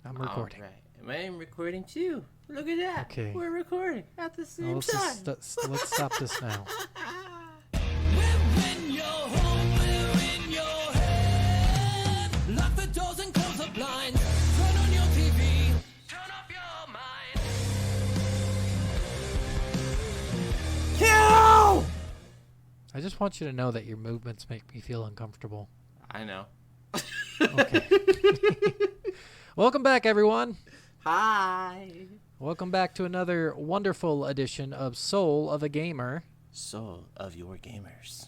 I'm recording. All right. I'm recording too. Look at that. Okay. We're recording at the same Let's time. let's stop this now. We're in your home, we're in your head. Lock the doors and close the blinds. Turn on your TV, turn off your mind. Kill! I just want you to know that your movements make me feel uncomfortable. I know. Okay. Welcome back, everyone. Hi. Welcome back to another wonderful edition of Soul of a Gamer. Soul of your gamers.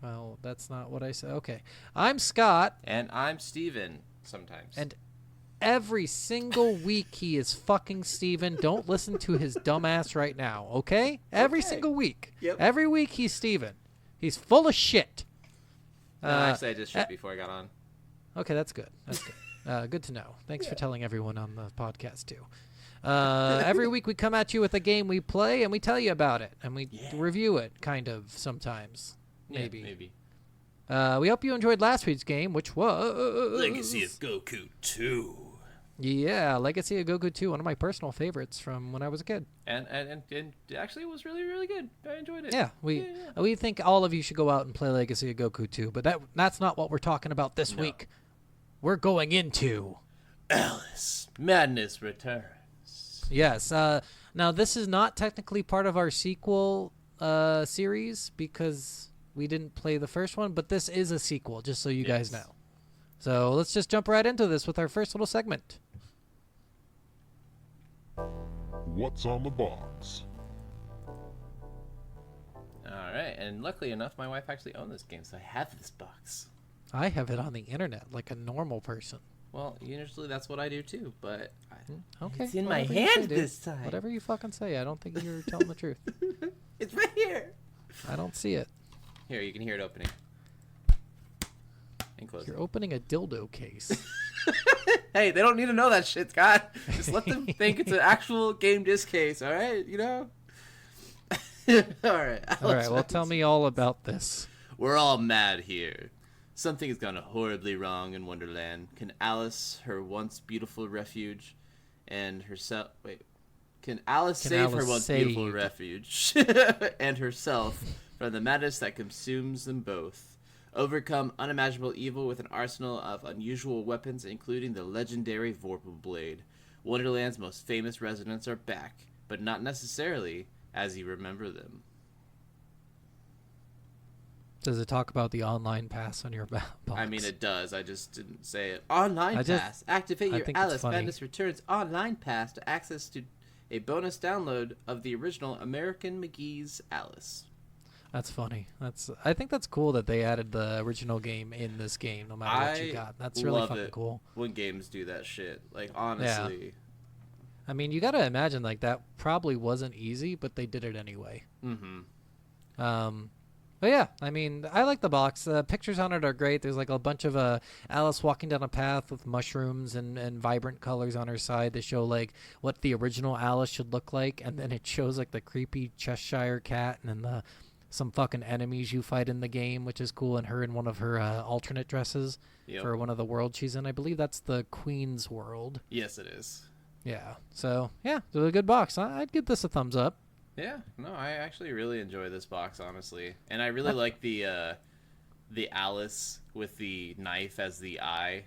Well, that's not what I said. Okay. I'm Scott, And I'm Steven sometimes. and every single week he is fucking Steven. Don't listen to his dumbass right now, okay? Every Okay. single week. Yep. Every week he's Steven. He's full of shit. No, actually, I just shit before I got on. Okay, that's good. That's good. Good to know. Thanks for telling everyone on the podcast, too. Every week we come at you with a game we play, and we tell you about it, and we review it, kind of, sometimes. Maybe. Yeah, maybe. We hope you enjoyed last week's game, which was... Legacy of Goku 2. Yeah, Legacy of Goku 2, one of my personal favorites from when I was a kid. And actually, it was really, really good. I enjoyed it. Yeah, we think all of you should go out and play Legacy of Goku 2, but that's not what we're talking about this week. We're going into... Alice Madness Returns. Yes. Now, this is not technically part of our sequel series because we didn't play the first one, but this is a sequel, just so you guys know. So let's just jump right into this with our first little segment. What's on the box? All right, and luckily enough, my wife actually owned this game, so I have this box. I have it on the internet like a normal person. Well, usually that's what I do too, but Okay. it's in my whatever you hand say, dude. this time. Whatever you fucking say. I don't think you're telling the truth. It's right here. I don't see it. Here, you can hear it opening. And closing. You're opening a dildo case. Hey, they don't need to know that shit, Scott. Just let them think it's an actual game disc case, all right? You know? All right. All right, well, tell me all about this. We're all mad here. Something has gone horribly wrong in Wonderland. Can Alice, her once beautiful refuge, and herself... Wait. Can Alice save her Alice once save- beautiful refuge and herself from the madness that consumes them both? Overcome unimaginable evil with an arsenal of unusual weapons, including the legendary Vorpal Blade. Wonderland's most famous residents are back, but not necessarily as you remember them. Does it talk about the online pass on your box? I mean, it does. I just didn't say it. Online pass. Activate I your think it's Alice funny. Madness Returns online pass to access to a bonus download of the original American McGee's Alice. That's funny. I think that's cool that they added the original game in this game, no matter what you got. That's really love fucking it cool. when games do that shit. Like, honestly. I mean, you gotta imagine like that probably wasn't easy, but they did it anyway. Mm-hmm. But yeah, I mean, I like the box. The pictures on it are great. There's like a bunch of Alice walking down a path with mushrooms and vibrant colors on her side that show like what the original Alice should look like, and then it shows like the creepy Cheshire cat and then some fucking enemies you fight in the game, which is cool, and her in one of her alternate dresses for one of the worlds she's in. I believe that's the Queen's World. Yes, it is. Yeah. So yeah, it's a good box. I'd give this a thumbs up. Yeah, no, I actually really enjoy this box, honestly, and I really like the Alice with the knife as the eye,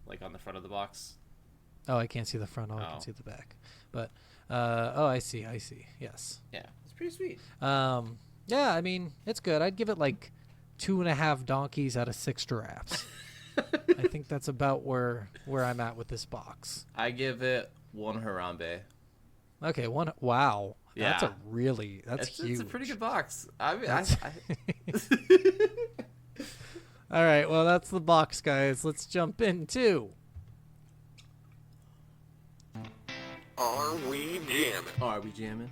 like on the front of the box. Oh, I can't see the front. I can see the back. But I see. Yes. Yeah, it's pretty sweet. Yeah, I mean, it's good. I'd give it like 2.5 donkeys out of 6 giraffes. I think that's about where I'm at with this box. I give it 1 Harambe. Okay, wow. Yeah. That's huge. It's a pretty good box. I mean, All right, well, that's the box, guys. Let's jump into... Are we jamming? Are we jamming?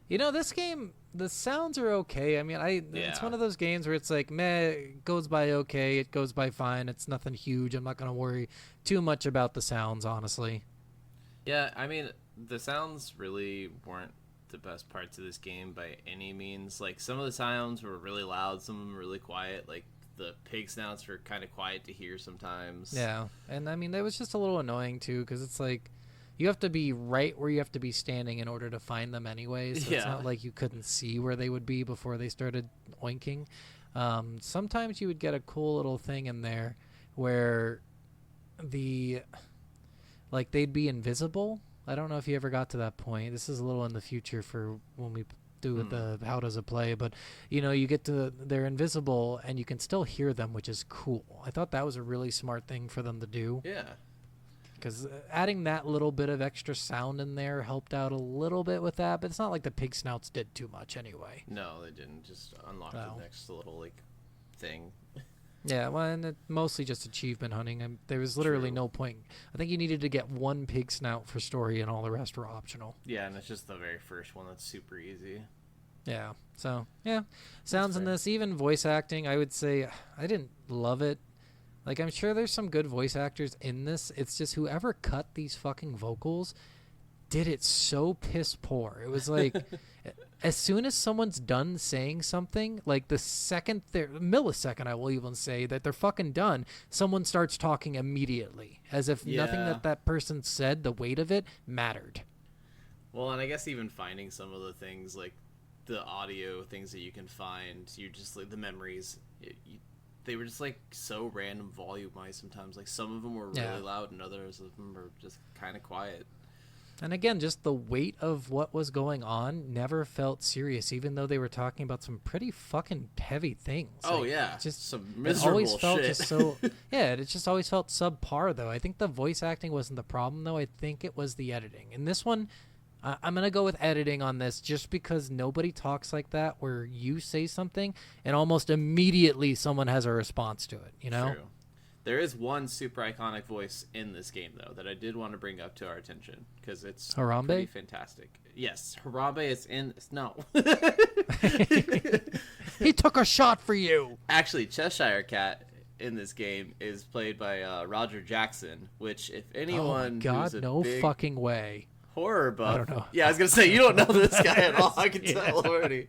This game, the sounds are okay. I mean, it's Yeah. one of those games where it's like, meh, it goes by okay, it goes by fine. It's nothing huge. I'm not going to worry too much about the sounds, honestly. Yeah, I mean, the sounds really weren't the best parts of this game by any means. Like, some of the sounds were really loud, some of them really quiet. Like, The pig snouts were kind of quiet to hear sometimes. Yeah, and I mean that was just a little annoying too, because it's like you have to be right where you have to be standing in order to find them anyways. So it's Yeah. not like you couldn't see where they would be before they started oinking. Sometimes you would get a cool little thing in there where they'd be invisible. I don't know if you ever got to that point. This is a little in the future for when we do the how does it play, but you get to they're invisible and you can still hear them, which is cool. I thought that was a really smart thing for them to do, Yeah. because adding that little bit of extra sound in there helped out a little bit with that, but it's not like the pig snouts did too much anyway. No, they didn't. Just unlock No. the next little like thing. Yeah, well, and mostly just achievement hunting. There was literally True. no point. I think you needed to get one pig snout for story, and all the rest were optional. Yeah, and it's just the very first one that's super easy. Yeah. So, yeah. Sounds in fair. this, even voice acting, I would say I didn't love it. Like, I'm sure there's some good voice actors in this. It's just whoever cut these fucking vocals did it so piss poor. It was like, as soon as someone's done saying something, like the second millisecond, I will even say, that they're fucking done, someone starts talking immediately. As if nothing Yeah. that person said, the weight of it, mattered. Well, and I guess even finding some of the things like the audio things that you can find, you just like the memories. They were just like so random volume wise sometimes. Like some of them were really Yeah. loud, and others of them were just kind of quiet. And again, just the weight of what was going on never felt serious, even though they were talking about some pretty fucking heavy things. Oh Like, yeah, it just some it miserable always felt shit. just so. Yeah, it just always felt subpar though. I think the voice acting wasn't the problem though. I think it was the editing. In this one, I'm gonna go with editing on this, just because nobody talks like that, where you say something and almost immediately someone has a response to it. You know? True. There is one super iconic voice in this game, though, that I did want to bring up to our attention because it's Harambe? pretty fantastic. Yes, Harambe is in. No, He took a shot for you. actually, Cheshire Cat in this game is played by Roger Jackson. Which, if Oh anyone my God, who's a no big fucking way. horror buff, don't know. yeah, I was gonna say you don't know this guy at all. I can Yeah. tell already.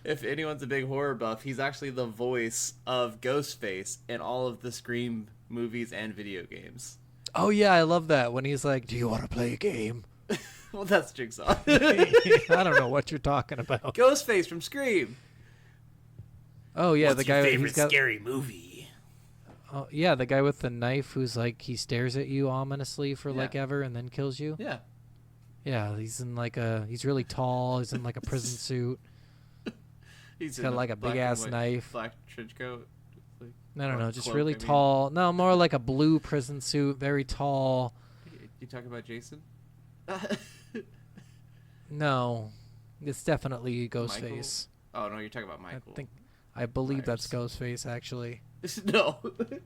If anyone's a big horror buff, he's actually the voice of Ghostface in all of the Scream movies and video games. Oh yeah, I love that when he's like, "Do you want to play a game?" Well, that's Jigsaw. I don't know what you're talking about. Ghostface from Scream. Oh yeah, the guy he's got. scary movie? Oh, yeah, the guy with the knife who's like he stares at you ominously for like Yeah. ever and then kills you. Yeah. Yeah, he's in like he's really tall. He's in like a prison suit. He's got like a black and black-ass white knife. Black trench coat. Like, No, or just cloak, really I mean. tall. No, more like a blue prison suit, very tall. You talking about Jason? No, it's definitely Ghostface. Oh, no, you're talking about Michael. I believe that's Myers. Ghostface actually. No.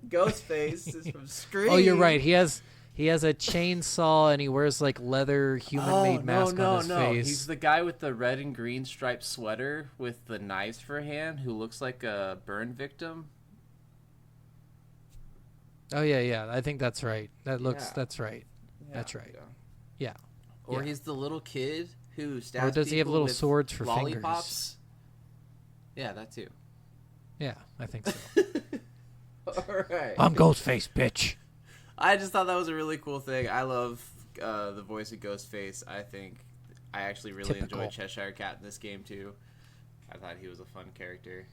Ghostface is from Scream. Oh, you're right. He has a chainsaw and he wears like leather human-made mask on his face. He's the guy with the red and green striped sweater with the knives for a hand who looks like a burn victim. Oh yeah. I think that's right. Yeah. That's right. That's right. Yeah. Or Yeah. he's the little kid who stabs Or does he have people little with swords for lollipops? Yeah, that too. Yeah, I think so. All right. I'm Ghostface, bitch. I just thought that was a really cool thing. I love the voice of Ghostface. I think I actually really Typical. enjoyed Cheshire Cat in this game too. I thought he was a fun character.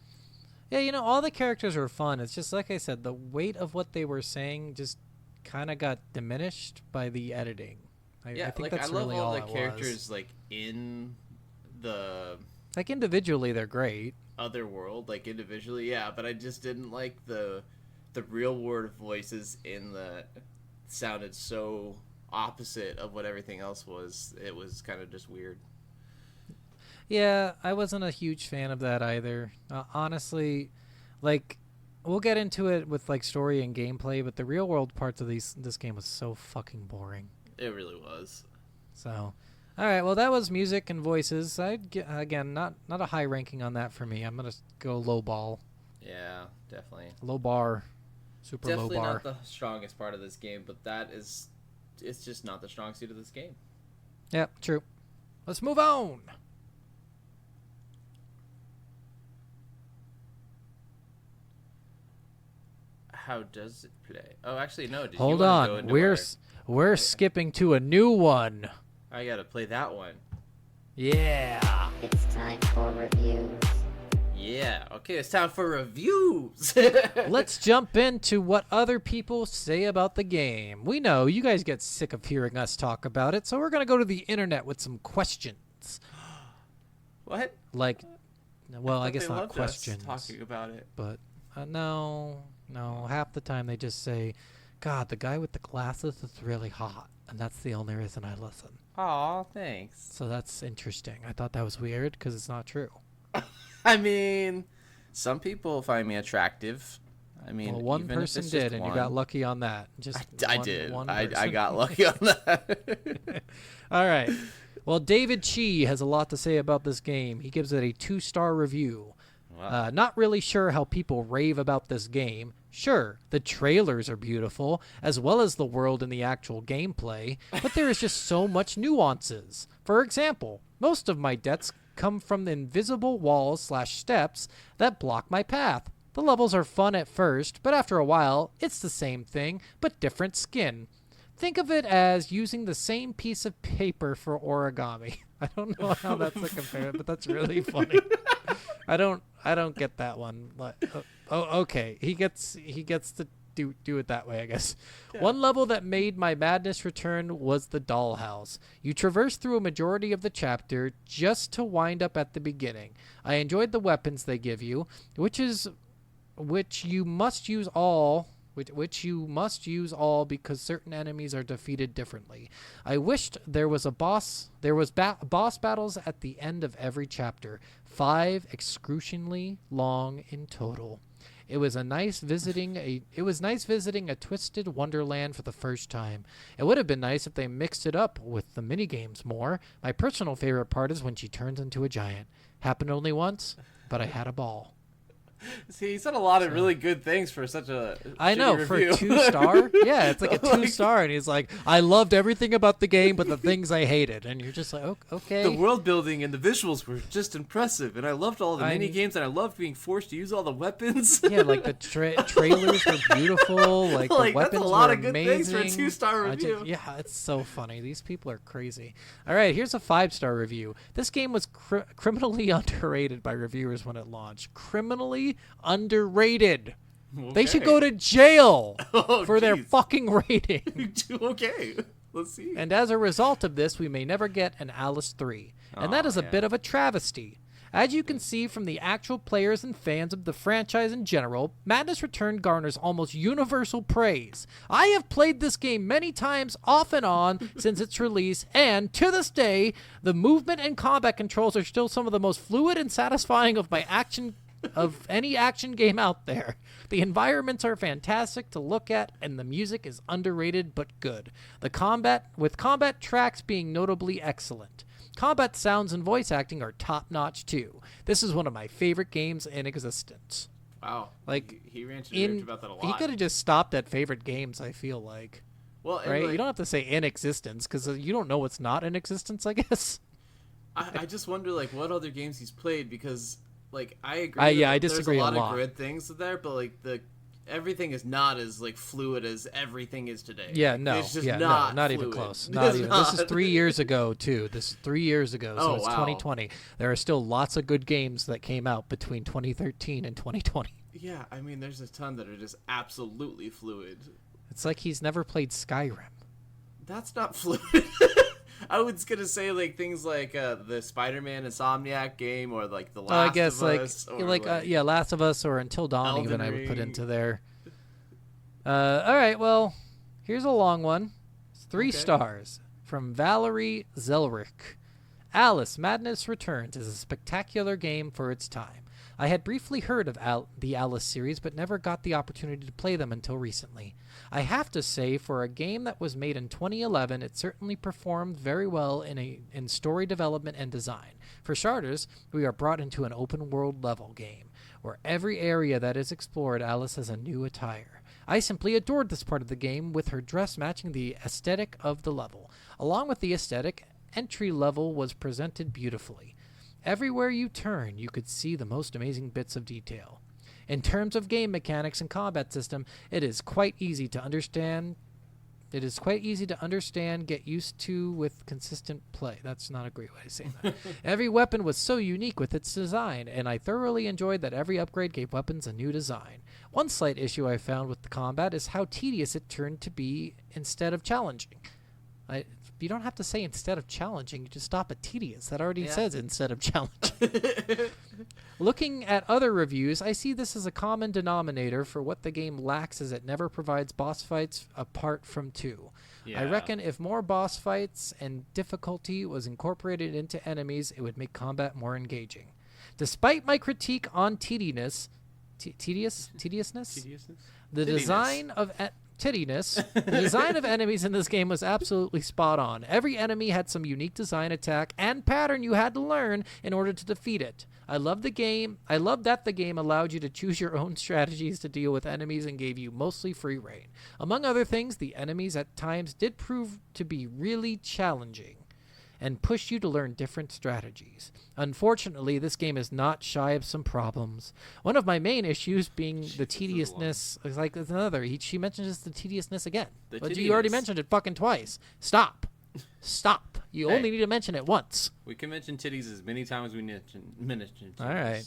Yeah, all the characters were fun. It's just like I said, the weight of what they were saying just kind of got diminished by the editing. I think like that's I love really all all the it characters was. like in the Like individually, they're great. other world, like individually, yeah. But I just didn't like the real world voices in the sounded so opposite of what everything else was. It was kind of just weird. Yeah, I wasn't a huge fan of that either. Honestly, like we'll get into it with like story and gameplay, but the real world parts of this game was so fucking boring. It really was. So, all right, well that was music and voices. I'd get, again not a high ranking on that for me. I'm gonna go low ball, Yeah, definitely. low bar, super Definitely low bar. not the strongest part of this game, but it's just not the strong suit of this game. Yep, true. Let's move on. How does it play? Oh, actually, no. Did Hold you wanna go on. into We're skipping to a new one. I gotta play that one. Yeah. It's time for reviews. Yeah. Okay, it's time for reviews. Let's jump into what other people say about the game. We know you guys get sick of hearing us talk about it, so we're going to go to the internet with some questions. What? Like, well, I thought guess they not loved us questions, talking about it. but no. Half the time they just say, God, the guy with the glasses is really hot, and that's the only reason I listen. Aw, thanks. So that's interesting. I thought that was weird because it's not true. I mean, some people find me attractive. I mean, Well, one even if person it's did, just and one. you got lucky on that. Just I one- did. one I person. got lucky on that. All right. Well, David Chi has a lot to say about this game. He gives it a 2-star review. Wow. Not really sure how people rave about this game. Sure, the trailers are beautiful, as well as the world and the actual gameplay, but there is just so much nuances. For example, most of my deaths come from the invisible walls/steps that block my path. The levels are fun at first, but after a while, it's the same thing, but different skin. Think of it as using the same piece of paper for origami. I don't know how that's a comparison, but that's really funny. I don't get that one. Okay. He gets to do it that way, I guess. One level that made my madness return was the dollhouse. You traverse through a majority of the chapter just to wind up at the beginning. I enjoyed the weapons they give you, which you must use all because certain enemies are defeated differently. I wished there was boss battles at the end of every chapter, 5 excruciatingly long in total. It was nice visiting a twisted wonderland for the first time. It would have been nice if they mixed it up with the minigames more. My personal favorite part is when she turns into a giant. Happened only once, but I had a ball. See, he said a lot of really good things for such a I know, shitty for review. a 2-star. Yeah, it's like a 2-star, and he's like, I loved everything about the game, but the things I hated. And you're just like, okay. The world building and the visuals were just impressive, and I loved all the I'm- mini games, and I loved being forced to use all the weapons. Yeah, like the trailers were beautiful. Like the Like, that's a weapons lot were of good amazing. things for a 2-star I review. yeah, it's so funny. These people are crazy. All right, here's a 5-star review. This game was criminally underrated by reviewers when it launched. Criminally underrated. They should go to jail Oh, for their jeez. fucking rating. Okay, let's see. And as a result of this, we may never get an Alice 3. And that Aw, is a yeah. bit of a travesty. As you can see from the actual players and fans of the franchise in general, Madness Return garners almost universal praise. I have played this game many times off and on since its release, and to this day, the movement and combat controls are still some of the most fluid and satisfying of any action game out there. The environments are fantastic to look at, and the music is underrated but good. With combat tracks being notably excellent. Combat sounds and voice acting are top-notch too. This is one of my favorite games in existence. Wow, Like, he ranted and raved about that a lot. He could have just stopped at favorite games, I feel like. well, and, Right? like, You don't have to say in existence, because you don't know what's not in existence, I guess. I just wonder like what other games he's played because like I agree. Yeah, that I disagree a There's a lot lot. of good things there, but like everything is not as like fluid as everything is today. Yeah, no, it's just yeah, not not even fluid. close. Not It's even. This is not. 3 years ago too. This is 3 years ago, so Oh, it's wow. 2020. There are still lots of good games that came out between 2013 and 2020. Yeah, I mean, there's a ton that are just absolutely fluid. It's like he's never played Skyrim. That's not fluid. I was gonna say like things like the Spider-Man Insomniac game or like the Last I guess of like Us or yeah, Last of Us or Until Dawn Elden even I would put Ring. into there. All right, well, here's a long one. It's 3 Okay. stars from Valerie Zelrich. Alice Madness Returns is a spectacular game for its time. I had briefly heard of the Alice series, but never got the opportunity to play them until recently. I have to say, for a game that was made in 2011, it certainly performed very well in story development and design. For starters, we are brought into an open-world level game, where every area that is explored, Alice has a new attire. I simply adored this part of the game, with her dress matching the aesthetic of the level. Along with the aesthetic, entry level was presented beautifully. Everywhere you turn, you could see the most amazing bits of detail. In terms of game mechanics and combat system, it is quite easy to understand. Get used to with consistent play. That's not a great way of saying that. Every weapon was so unique with its design, and I thoroughly enjoyed that every upgrade gave weapons a new design. One slight issue I found with the combat is how tedious it turned to be instead of challenging. You don't have to say instead of challenging, you just stop at tedious. That already says instead of challenging. Looking at other reviews, I see this as a common denominator for what the game lacks, as it never provides boss fights apart from 2. I reckon if more boss fights and difficulty was incorporated into enemies, it would make combat more engaging. Despite my critique on tediousness, the design of the design of enemies in this game was absolutely spot on. Every enemy had some unique design, attack, and pattern you had to learn in order to defeat it. I love that the game allowed you to choose your own strategies to deal with enemies and gave you mostly free reign. Among other things, the enemies at times did prove to be really challenging and push you to learn different strategies. Unfortunately, this game is not shy of some problems. One of my main issues being the tediousness. It's like there's another. She mentions the tediousness again. But you already mentioned it fucking twice. Stop. Stop. You only need to mention it once. We can mention titties as many times as we mention titties. All right.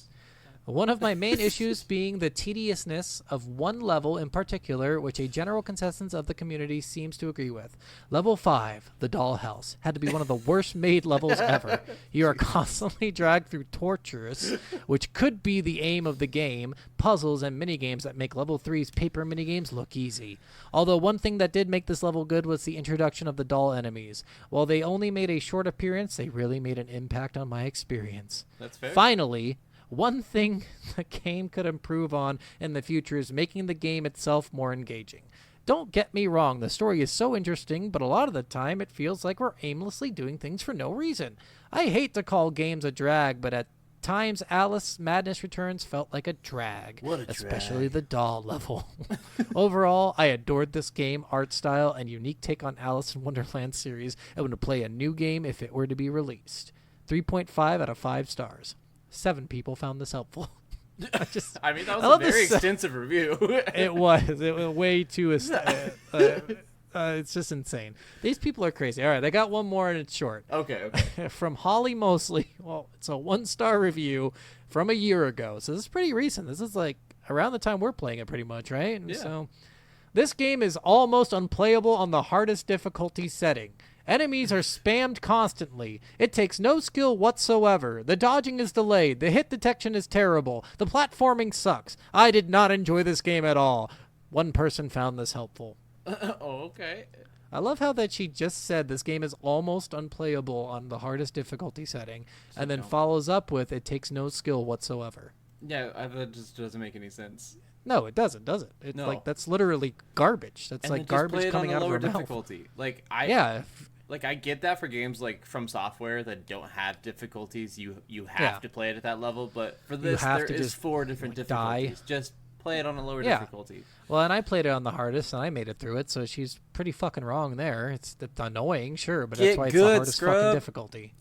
One of my main issues being the tediousness of one level in particular, which a general consensus of the community seems to agree with. Level 5, the dollhouse, had to be one of the worst made levels ever. You are constantly dragged through torturous, which could be the aim of the game, puzzles and minigames that make level 3's paper minigames look easy. Although one thing that did make this level good was the introduction of the doll enemies. While they only made a short appearance, they really made an impact on my experience. That's fair. Finally, one thing the game could improve on in the future is making the game itself more engaging. Don't get me wrong, the story is so interesting, but a lot of the time it feels like we're aimlessly doing things for no reason. I hate to call games a drag, but at times Alice Madness Returns felt like a drag. What a especially the doll level. Overall, I adored this game, art style, and unique take on Alice in Wonderland series, and would play a new game if it were to be released. 3.5 out of 5 stars. 7 people found this helpful. I mean, that was a very extensive review. It was way too. It's just insane. These people are crazy. All right, I got one more and it's short. Okay. From Holly Mosley. Well, it's a 1-star review from a year ago. So this is pretty recent. This is like around the time we're playing it pretty much, right? And so this game is almost unplayable on the hardest difficulty setting. Enemies are spammed constantly. It takes no skill whatsoever. The dodging is delayed. The hit detection is terrible. The platforming sucks. I did not enjoy this game at all. One person found this helpful. Okay. I love how that she just said this game is almost unplayable on the hardest difficulty setting, and then follows up with it takes no skill whatsoever. Yeah, that just doesn't make any sense. No, it doesn't, does it? It's like that's literally garbage. That's like garbage coming out of her difficulty. mouth. I get that for games like from software that don't have difficulties, you have to play it at that level. But for this, there is 4 different difficulties. Just play it on a lower difficulty. Well, and I played it on the hardest, and I made it through it. So she's pretty fucking wrong there. It's annoying, sure, but that's why it's the hardest fucking difficulty.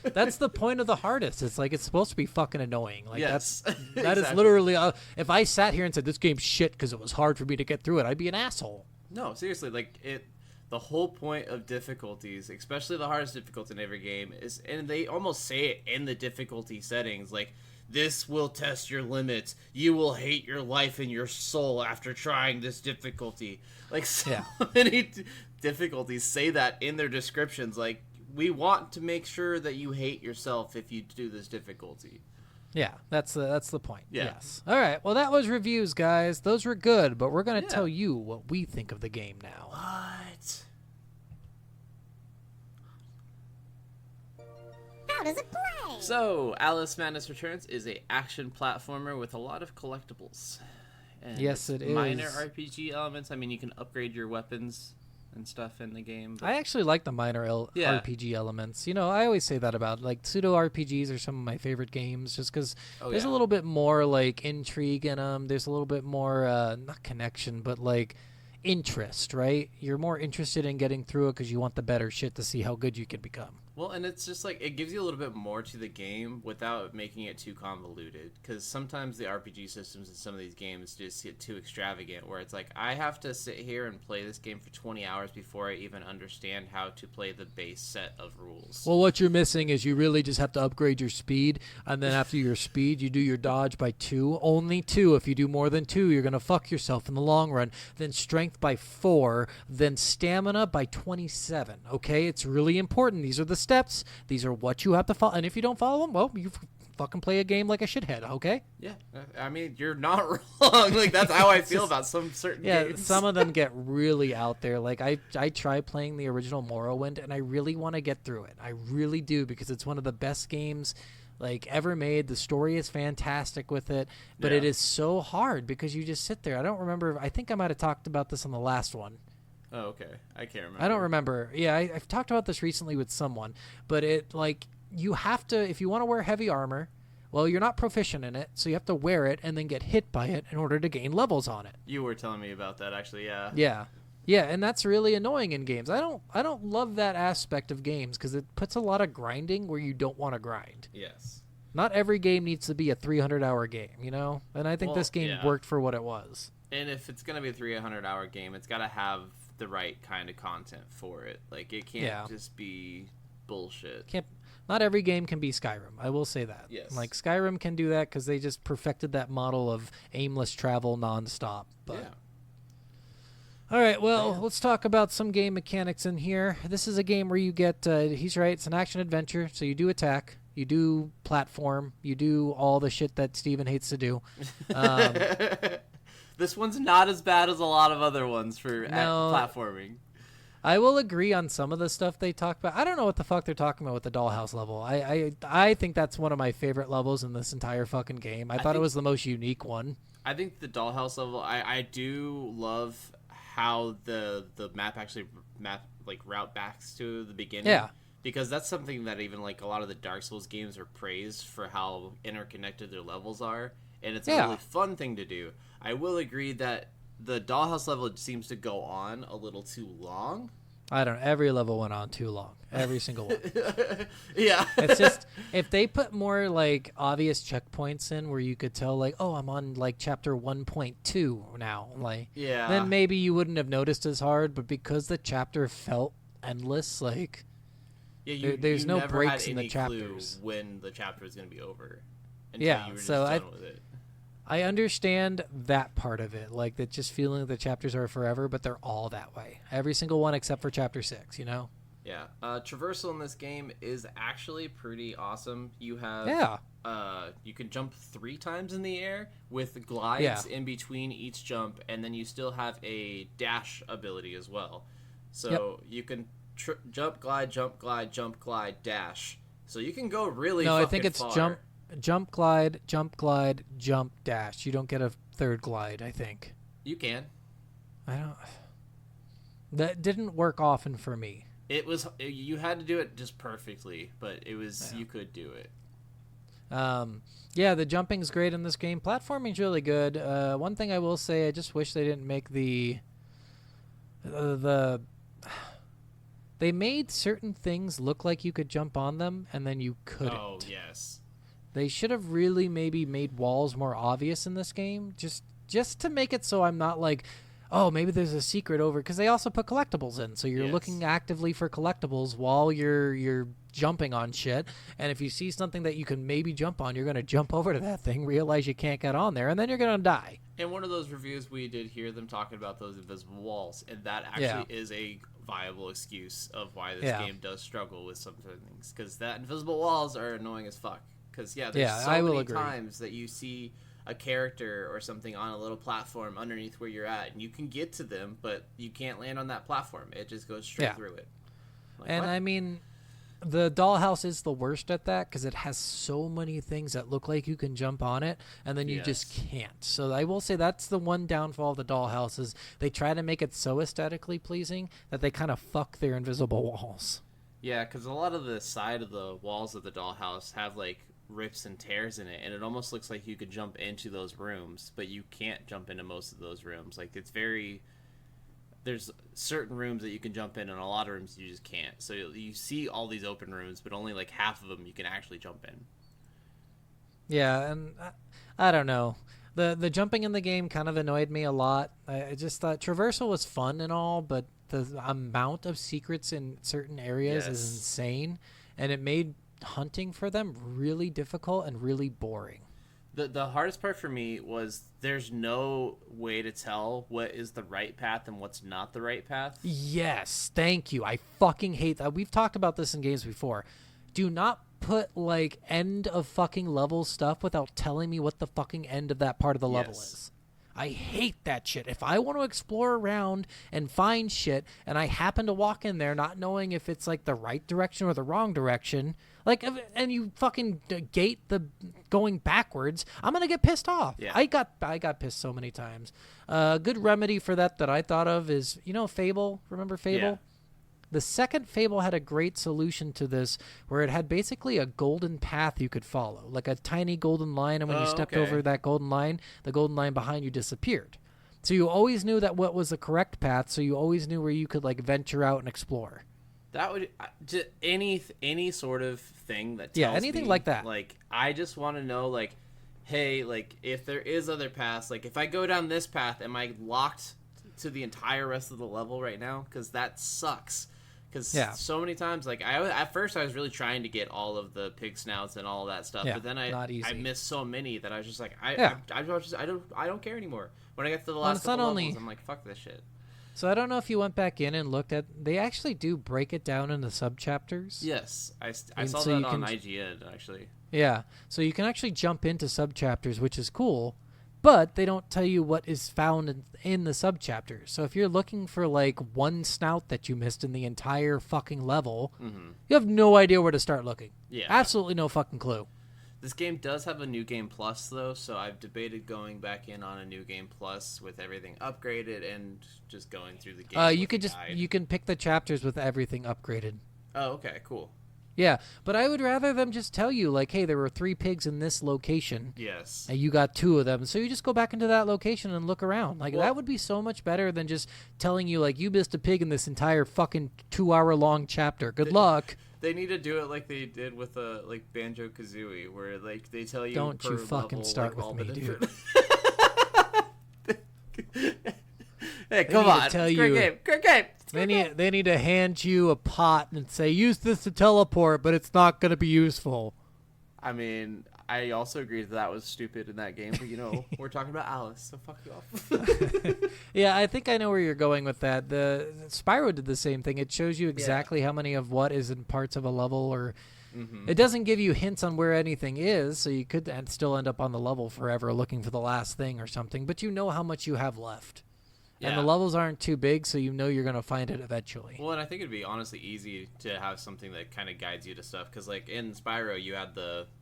That's the point of the hardest. It's like it's supposed to be fucking annoying. Like that is literally. If I sat here and said this game's shit because it was hard for me to get through it, I'd be an asshole. No, seriously, like it. The whole point of difficulties, especially the hardest difficulty in every game, is, and they almost say it in the difficulty settings, like, this will test your limits. You will hate your life and your soul after trying this difficulty. Like, so many difficulties say that in their descriptions. Like, we want to make sure that you hate yourself if you do this difficulty. Yeah, that's the point. Yeah. Yes. All right. Well, that was reviews, guys. Those were good, but we're going to tell you what we think of the game now. What? How does it play? So, Alice Madness Returns is a action platformer with a lot of collectibles. And yes, it is. Minor RPG elements. I mean, you can upgrade your weapons and stuff in the game. But... I actually like the minor RPG elements. You know, I always say that about, like, pseudo RPGs are some of my favorite games just because there's a little bit more, like, intrigue in them. There's a little bit more, not connection, but, like, interest, right? You're more interested in getting through it because you want the better shit to see how good you can become. Well, and it's just like it gives you a little bit more to the game without making it too convoluted. Because sometimes the RPG systems in some of these games just get too extravagant, where it's like I have to sit here and play this game for 20 hours before I even understand how to play the base set of rules. Well, what you're missing is you really just have to upgrade your speed, and then after your speed, you do your dodge by 2. Only 2. If you do more than 2, you're going to fuck yourself in the long run. Then strength by 4. Then stamina by 27. Okay? It's really important. These are the steps. These are what you have to follow. And if you don't follow them, well, you fucking play a game like a shithead, okay? Yeah, I mean you're not wrong. Like that's how I feel about some certain games. Some of them get really out there. Like I tried playing the original Morrowind, and I really want to get through it. I really do, because it's one of the best games like ever made. The story is fantastic with it, but it is so hard because you just sit there. I don't remember. I think I might have talked about this on the last one. Oh, okay. I can't remember. I don't remember. Yeah, I've talked about this recently with someone, but it like you have to, if you want to wear heavy armor, well, you're not proficient in it, so you have to wear it and then get hit by it in order to gain levels on it. You were telling me about that actually, yeah. Yeah, and that's really annoying in games. I don't love that aspect of games because it puts a lot of grinding where you don't want to grind. Yes. Not every game needs to be a 300-hour game, you know? And I think Well, this game yeah. worked for what it was. And if it's going to be a 300-hour game, it's got to have the right kind of content for it. Like, it can't just be bullshit. Not every game can be Skyrim. I will say that. Yes. Like, Skyrim can do that because they just perfected that model of aimless travel nonstop. But Yeah. all right, well, let's talk about some game mechanics in here. This is a game where you get, he's right, it's an action-adventure, so you do attack, you do platform, you do all the shit that Steven hates to do. This one's not as bad as a lot of other ones for platforming. I will agree on some of the stuff they talk about. I don't know what the fuck they're talking about with the dollhouse level. I think that's one of my favorite levels in this entire fucking game. I thought it was the most unique one. I think the dollhouse level, I do love how the map actually route back to the beginning. Yeah. Because that's something that even like a lot of the Dark Souls games are praised for how interconnected their levels are, and it's a really fun thing to do. I will agree that the dollhouse level seems to go on a little too long. I don't know. Every level went on too long. Every single one. Yeah. It's just, if they put more, like, obvious checkpoints in where you could tell, like, oh, I'm on, like, chapter 1.2 now. Like, Yeah. then maybe you wouldn't have noticed as hard, but because the chapter felt endless, like, Yeah, there's you no never breaks had in the any clue chapters. when the chapter was going to be over. Until Yeah, you were just so done with it. I understand that part of it, like, that just feeling that the chapters are forever, but they're all that way. Every single one except for chapter 6, you know? Yeah, traversal in this game is actually pretty awesome. You have you can jump 3 times in the air with glides in between each jump, and then you still have a dash ability as well. So you can jump, glide, jump, glide, jump, glide, dash. So you can go really. No, fucking I think it's far. jump, glide, jump, dash. You don't get a third glide, I think. You can. I don't. That didn't work often for me. It was you had to do it just perfectly, but it was you could do it. Yeah, the jumping's great in this game. Platforming's really good. One thing I will say, I just wish they didn't make the they made certain things look like you could jump on them, and then you couldn't. Oh yes. They should have really maybe made walls more obvious in this game, just to make it so I'm not like, oh, maybe there's a secret over, because they also put collectibles in, so you're looking actively for collectibles while you're jumping on shit, and if you see something that you can maybe jump on, you're going to jump over to that thing, realize you can't get on there, and then you're going to die. In one of those reviews, we did hear them talking about those invisible walls, and that actually is a viable excuse of why this game does struggle with some things, because that invisible walls are annoying as fuck. Because there's so many times that you see a character or something on a little platform underneath where you're at, and you can get to them, but you can't land on that platform. It just goes straight through it. Like, and what? I mean, the dollhouse is the worst at that because it has so many things that look like you can jump on it, and then you just can't. So I will say that's the one downfall of the dollhouse is they try to make it so aesthetically pleasing that they kind of fuck their invisible walls. Yeah, because a lot of the side of the walls of the dollhouse have like rips and tears in it, and it almost looks like you could jump into those rooms, but you can't jump into most of those rooms. Like it's very there's certain rooms that you can jump in, and a lot of rooms you just can't. So you see all these open rooms, but only like half of them you can actually jump in. Yeah, and I don't know. The jumping in the game kind of annoyed me a lot. I just thought traversal was fun and all, but the amount of secrets in certain areas is Yes. insane, and it made hunting for them really difficult and really boring. The hardest part for me was there's no way to tell what is the right path and what's not the right path. Yes, thank you. I fucking hate that. We've talked about this in games before. Do not put like end of fucking level stuff without telling me what the fucking end of that part of the level Yes. is. I hate that shit. If I want to explore around and find shit and I happen to walk in there not knowing if it's like the right direction or the wrong direction, like, and you fucking gate the going backwards, I'm going to get pissed off. Yeah. I got pissed so many times. Good remedy for that I thought of is, Fable? Remember Fable? Yeah. The second Fable had a great solution to this where it had basically a golden path you could follow, like a tiny golden line, and when you stepped okay. over that golden line, the golden line behind you disappeared. So you always knew that what was the correct path, so you always knew where you could like venture out and explore. That would just any sort of thing that tells Yeah, anything me, like that. Like I just want to know, like, hey, like if there is other paths, like if I go down this path, am I locked to the entire rest of the level right now? Because that sucks. Because Yeah. so many times, like at first I was really trying to get all of the pig snouts and all of that stuff, Yeah, but then not I easy. missed so many that I was just like, Yeah. I don't care anymore. When I get to the Well, last it's not couple only- levels, I'm like, fuck this shit. So I don't know if you went back in and looked at. They actually do break it down into subchapters. Yes, I And saw so that you on can- IGN actually. Yeah, so you can actually jump into subchapters, which is cool, but they don't tell you what is found in the subchapters. So if you're looking for like one snout that you missed in the entire fucking level, you have no idea where to start looking. Yeah. Absolutely no fucking clue. This game does have a new game plus though, so I've debated going back in on a new game plus with everything upgraded and just going through the game. You with could the just guide. you can pick the chapters with everything upgraded. Oh, okay, cool. Yeah, but I would rather them just tell you like, hey, there were 3 pigs in this location. Yes. And you got 2 of them, so you just go back into that location and look around. Like Well- that would be so much better than just telling you like you missed a pig in this entire fucking 2-hour-long chapter. Good luck. They need to do it like they did with like Banjo Kazooie, where like they tell you. Don't you per fucking level, start like, all with the me, different- Hey, They come need to on! tell It's a great you- game. Great game. It's a They great game. need to hand you a pot and say use this to teleport, but it's not going to be useful. I mean, I also agree that was stupid in that game, but we're talking about Alice, so fuck you off. Yeah, I think I know where you're going with that. The Spyro did the same thing. It shows you exactly how many of what is in parts of a level, or it doesn't give you hints on where anything is, so you could still end up on the level forever looking for the last thing or something, but you know how much you have left. And the Yeah. levels aren't too big, so you know you're going to find it eventually. Well, and I think it'd be honestly easy to have something that kind of guides you to stuff, because like in Spyro,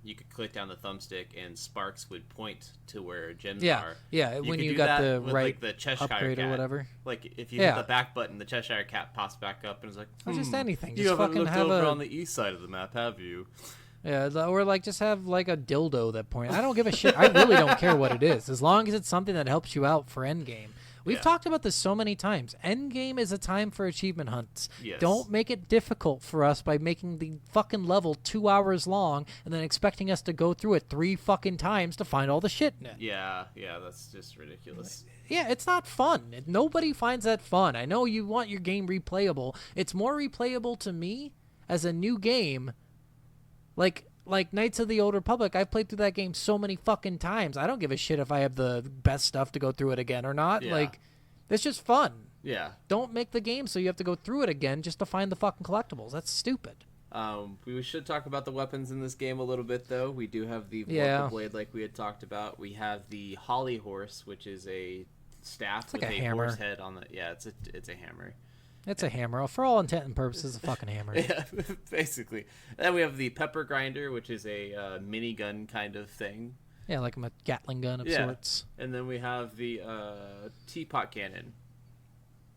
you could click down the thumbstick and sparks would point to where gems Yeah, are. yeah, You when could you do got that the with, right like, the Cheshire upgrade or Cat. whatever. Like if you Yeah. hit the back button, the Cheshire Cat pops back up and is like, Or just anything. You Just haven't fucking looked have over a on the east side of the map, have you? Yeah, or like just have like a dildo that point. I don't give a shit. I really don't care what it is, as long as it's something that helps you out for endgame. We've Yeah. talked about this so many times. Endgame is a time for achievement hunts. Yes. Don't make it difficult for us by making the fucking level 2 hours long and then expecting us to go through it 3 fucking times to find all the shit in it. Yeah, that's just ridiculous. Yeah, it's not fun. Nobody finds that fun. I know you want your game replayable. It's more replayable to me as a new game. Like Knights of the Old Republic, I've played through that game so many fucking times. I don't give a shit if I have the best stuff to go through it again or not. Yeah. Like, it's just fun. Yeah. Don't make the game so you have to go through it again just to find the fucking collectibles. That's stupid. We should talk about the weapons in this game a little bit, though. We do have the Yeah. Vorpal Blade, like we had talked about. We have the Holly Horse, which is a staff like with a a hammer. horse head on the. Yeah, it's a hammer. It's a hammer. For all intent and purposes, a fucking hammer. Yeah, basically. Then we have the Pepper Grinder, which is a minigun kind of thing. Yeah, like a Gatling gun of Yeah. sorts. And then we have the Teapot Cannon.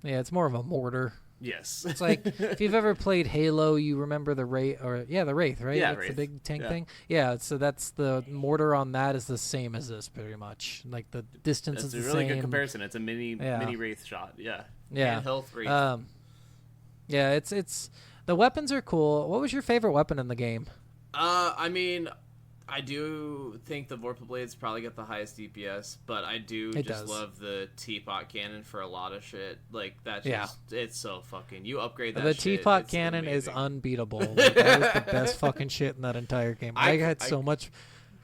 Yeah, it's more of a mortar. Yes. It's like if you've ever played Halo, you remember the Wraith, the Wraith, right? Yeah, That's the Wraith. big tank Yeah. thing. Yeah, so that's the mortar on that is the same as this, pretty much. Like the distance That's is a the really same. good comparison. It's a mini Yeah. Wraith shot. Yeah. Yeah. Handheld Wraith. Yeah, it's the weapons are cool. What was your favorite weapon in the game? I mean, I do think the Vorpal Blades probably get the highest DPS, but I do It just does. love the Teapot Cannon for a lot of shit. Like, that's Yeah. just, it's so fucking, you upgrade that The shit, teapot it's cannon is amazing. unbeatable. Like, that was the best fucking shit in that entire game. I had so much.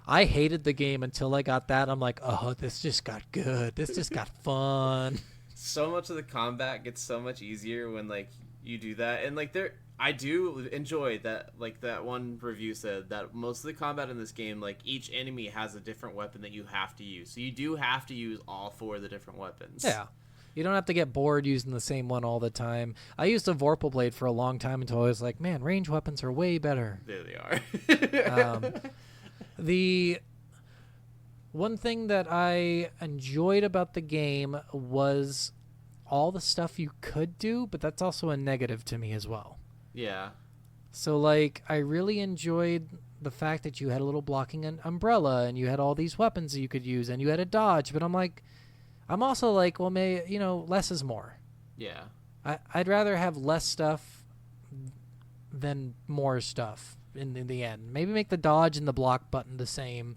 I hated the game until I got that. I'm like, oh, this just got good. This just got fun. So much of the combat gets so much easier when, like, you do that. And, like, I do enjoy that, like, that one review said that most of the combat in this game, like, each enemy has a different weapon that you have to use. So you do have to use all 4 of the different weapons. Yeah. You don't have to get bored using the same one all the time. I used a Vorpal Blade for a long time until I was like, man, range weapons are way better. There they are. The one thing that I enjoyed about the game was all the stuff you could do, but that's also a negative to me as well. Yeah. So, like, I really enjoyed the fact that you had a little blocking umbrella and you had all these weapons that you could use and you had a dodge, but I'm also like, well, less is more. Yeah. I'd rather have less stuff than more stuff in the end. Maybe make the dodge and the block button the same.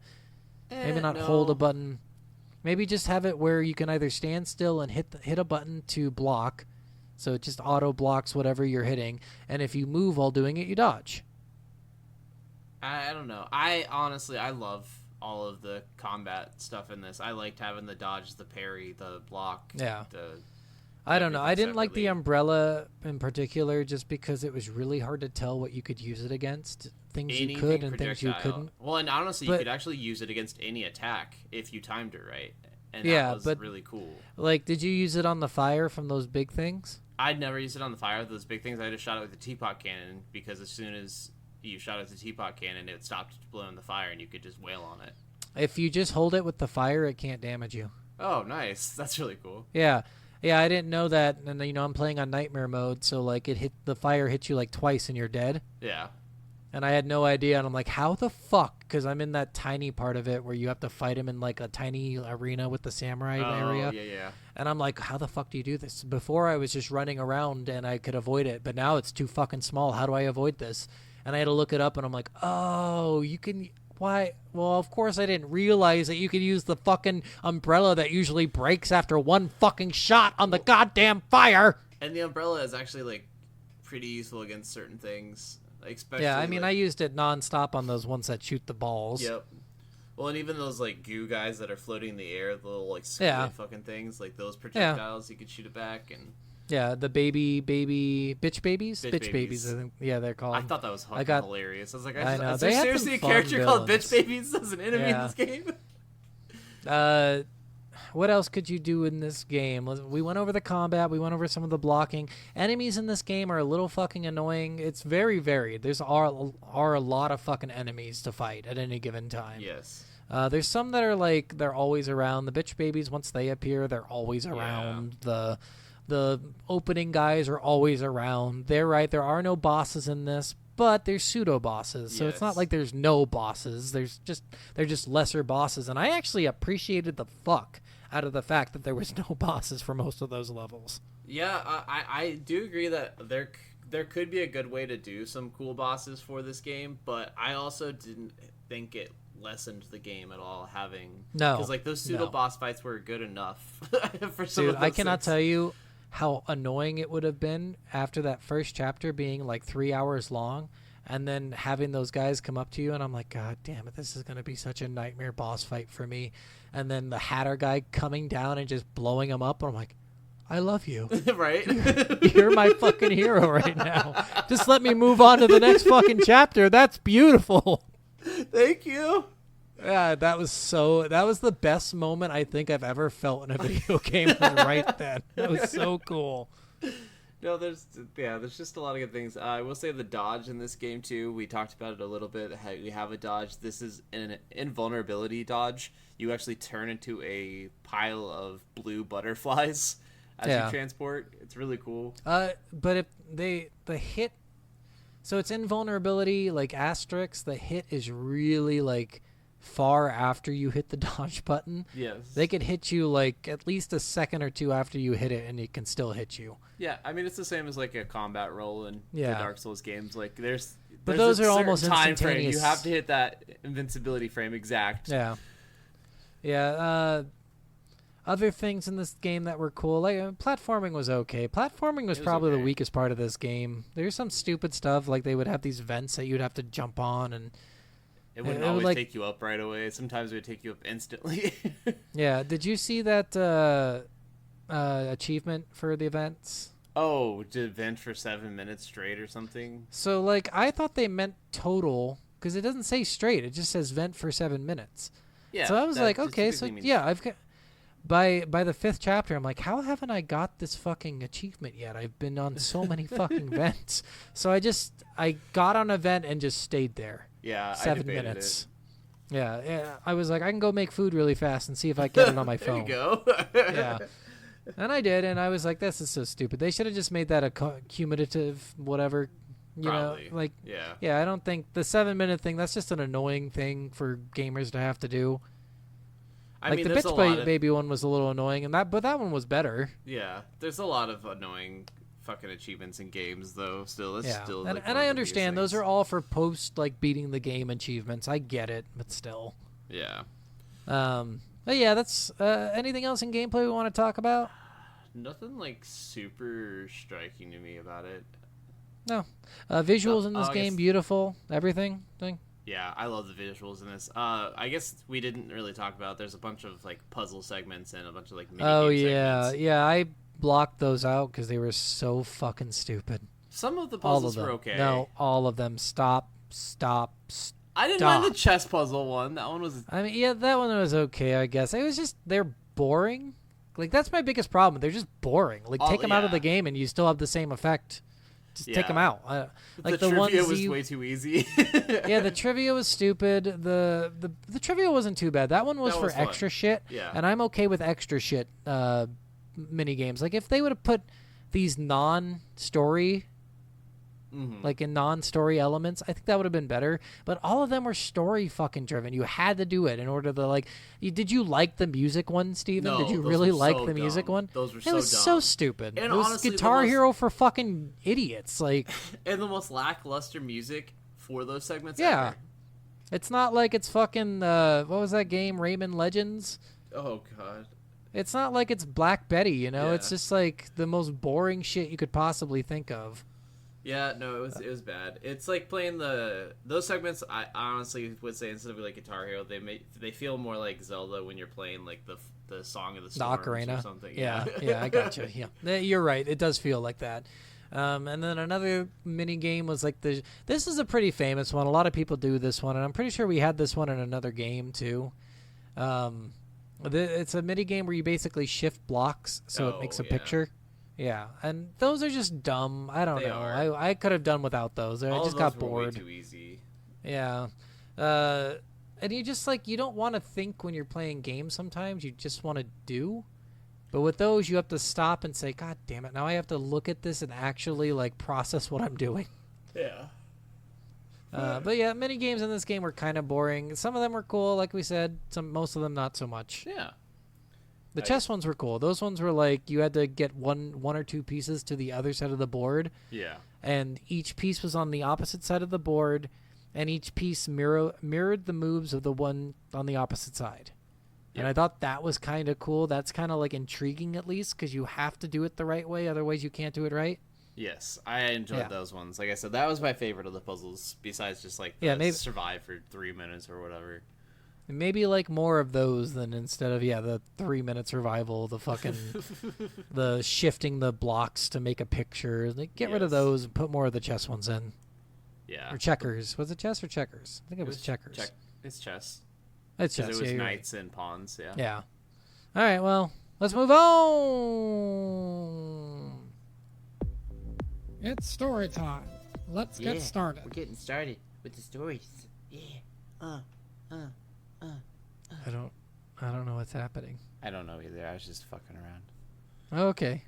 Maybe not hold a button. Maybe just have it where you can either stand still and hit a button to block, so it just auto blocks whatever you're hitting, and if you move while doing it, you dodge. I don't know. I love all of the combat stuff in this. I liked having the dodge, the parry, the block. Yeah. The I don't know. I everything didn't like the separately. umbrella in particular just because it was really hard to tell what you could use it against. Things you anything could and things you projectile. couldn't. Well, and honestly, But- you could actually use it against any attack if you timed it right. And Yeah, that was but- really cool. Like, did you use it on the fire from those big things? I'd never used it on the fire with those big things. I just shot it with the teapot cannon because as soon as you shot it with the teapot cannon, it stopped blowing the fire and you could just wail on it. If you just hold it with the fire, it can't damage you. Oh, nice. That's really cool. Yeah. Yeah, I didn't know that, and I'm playing on nightmare mode, so like the fire hits you like twice and you're dead. Yeah. And I had no idea, and I'm like, how the fuck? Because I'm in that tiny part of it where you have to fight him in like a tiny arena with the samurai area. Yeah. And I'm like, how the fuck do you do this? Before I was just running around and I could avoid it, but now it's too fucking small. How do I avoid this? And I had to look it up, and I'm like, oh, you can. Why? Well, of course I didn't realize that you could use the fucking umbrella that usually breaks after one fucking shot on the goddamn fire. And the umbrella is actually like pretty useful against certain things. Like, especially Yeah, I mean, like, I used it nonstop on those ones that shoot the balls. Yep. Well, and even those like goo guys that are floating in the air, the little like squid Yeah. fucking things, like those projectiles, you could shoot it back. And Yeah, the bitch babies? Bitch Bitch babies. babies, I think. Yeah, they're called. I thought that was fucking got- hilarious. I was like, I know, is they there had seriously some a fun character called villains. Bitch Babies as an enemy Yeah. in this game? What else could you do in this game? We went over the combat. We went over some of the blocking. Enemies in this game are a little fucking annoying. It's very varied. There's are a lot of fucking enemies to fight at any given time. Yes. There's some that are like they're always around. The bitch babies, once they appear, they're always around. The opening guys are always around. They're right. There are no bosses in this, but there's pseudo bosses. So it's not Yes. like there's no bosses. They're just lesser bosses. And I actually appreciated the fuck out of the fact that there was no bosses for most of those levels. Yeah, I do agree that there could be a good way to do some cool bosses for this game, but I also didn't think it lessened the game at all having No, because like those pseudo no. boss fights were good enough for some Dude, of those I cannot things. tell you how annoying it would have been after that first chapter being like 3 hours long and then having those guys come up to you and I'm like, God damn it, this is going to be such a nightmare boss fight for me. And then the Hatter guy coming down and just blowing him up. And I'm like, I love you. right? You're my fucking hero right now. Just let me move on to the next fucking chapter. That's beautiful. Thank you. Yeah, that was the best moment I think I've ever felt in a video game was right then. That was so cool. No, there's just a lot of good things. I will say the dodge in this game too. We talked about it a little bit. We have a dodge. This is an invulnerability dodge. You actually turn into a pile of blue butterflies as Yeah. you transport. It's really cool. But if the hit, so it's invulnerability like asterisk. The hit is really like far after you hit the dodge button. Yes. They could hit you like at least a second or two after you hit it, and it can still hit you. Yeah, I mean it's the same as like a combat roll in the Yeah. Dark Souls games. Like there's those a are certain almost time frame. You instantaneous. have to hit that invincibility frame exact. Yeah. Yeah. Other things in this game that were cool, like platforming was okay. Platforming was It was probably the okay. weakest part of this game. There's some stupid stuff, like they would have these vents that you'd have to jump on, and It wouldn't It would, always like- take you up right away. Sometimes it would take you up instantly. yeah. Did you see that achievement for the events? Oh, did vent for 7 minutes straight or something? So, like, I thought they meant total because it doesn't say straight; it just says vent for 7 minutes. Yeah. So I was that like, just okay, so typically means- yeah, I've got. By the 5th chapter, I'm like, how haven't I got this fucking achievement yet? I've been on so many fucking vents. So I got on a vent and just stayed there. Yeah, I 7 debated minutes. Yeah, I was like, I can go make food really fast and see if I can get it on my There phone. you go. Yeah. And I did, and I was like, this is so stupid. They should have just made that a cumulative whatever, you Probably. know, like, Yeah. yeah, I don't think the 7-minute thing, that's just an annoying thing for gamers to have to do. I Like mean, the there's a Bitch lot of, Baby one was a little annoying, but that one was better. yeah, there's a lot of annoying fucking achievements in games though. Still, it's Yeah, still. and, Like, and one of I the understand biggest those are things. all for post like beating the game achievements. I get it, but still. Yeah. But yeah, that's anything else in gameplay we want to talk about? Nothing like super striking to me about it. No. Visuals in this I game, guess- beautiful. Everything. Thing. Yeah, I love the visuals in this. I guess we didn't really talk about. There's a bunch of like puzzle segments and a bunch of like mini Oh game yeah, segments. yeah. I blocked those out because they were so fucking stupid. Some of the All puzzles of them. were okay. No, all of them. Stop. I didn't mind the stop. chess puzzle one. That one was. I mean, yeah, that one was okay, I guess. It was just they're boring. Like that's my biggest problem. They're just boring. Like Oh, take them out of yeah. the game and you still have the same effect. Just take them Yeah. out. Like the the ones trivia was you, way too easy. yeah, the trivia was stupid. The trivia wasn't too bad. That one was That for was fun. extra shit. Yeah. And I'm okay with extra shit mini games. Like if they would have put these non-story Mhm. like in non-story elements, I think that would have been better. But all of them were story fucking driven. You had to do it in order to like. Did you like the music one, Steven? No, Did you those really were like so the music dumb. one? Those were It so was so dumb. stupid. And it was honestly, the Guitar most- Hero for fucking idiots. Like And the most lackluster music for those segments. Yeah. Ever. it's not like it's fucking what was that game, Rayman Legends? Oh god. It's not like it's Black Betty, you know. It's Yeah. just like the most boring shit you could possibly think of. Yeah, no, it was bad. It's like playing those segments. I honestly would say instead of like Guitar Hero, they feel more like Zelda when you're playing like the Song of the The Storms ocarina. or something. Yeah, yeah, I gotcha. Yeah, you're right. It does feel like that. And then another mini game was like this is a pretty famous one. A lot of people do this one, and I'm pretty sure we had this one in another game too. It's a mini game where you basically shift blocks so it Oh, makes a yeah. picture. Yeah, and those are just dumb. I don't They know. are. I could have done without those. I All just of got those were way bored. too easy. Yeah. And you just like you don't want to think when you're playing games sometimes. You just want to do. But with those you have to stop and say, God damn it, now I have to look at this and actually like process what I'm doing. Yeah. But yeah, mini games in this game were kind of boring. Some of them were cool, like we said. Most of them not so much. Yeah. The chess ones were cool. Those ones were like you had to get one or two pieces to the other side of the board, Yeah. and each piece was on the opposite side of the board, and each piece mirrored the moves of the one on the opposite side. And Yep. I thought that was kind of cool. That's kind of like intriguing at least because you have to do it the right way, otherwise you can't do it right. Yes, I enjoyed Yeah. those ones. Like I said, that was my favorite of the puzzles. Besides just like Yeah, the maybe- survive for 3 minutes or whatever. And maybe like more of those than instead of the 3-minute survival, the fucking the shifting the blocks to make a picture. Like get rid of Yes. those and put more of the chess ones in. Yeah. Or checkers. Was it chess or checkers? I think it was checkers. It's chess. It's Because chess. it was Yeah, you're right. knights and pawns. Yeah. Yeah. All right. Well, let's move on. It's story time. Let's get started. We're getting started with the stories. Yeah. I don't know what's happening. I don't know either. I was just fucking around. Okay.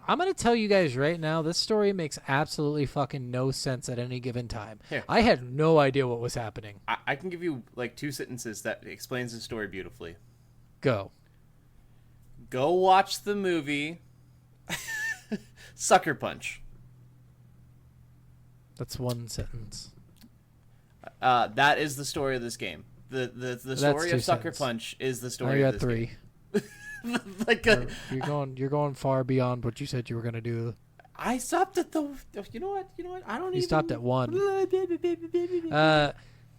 I'm going to tell you guys right now, this story makes absolutely fucking no sense at any given time. Here. I had no idea what was happening. I can give you like 2 sentences that explains the story beautifully. Go. Go watch the movie Sucker Punch. That's one sentence. That is the story of this game. The story two of Sucker sentences. Punch is the Now story you're of at this 3. game. Like You're going far beyond what you said you were going to do. I stopped at the. You know what? I don't. You stopped at 1. I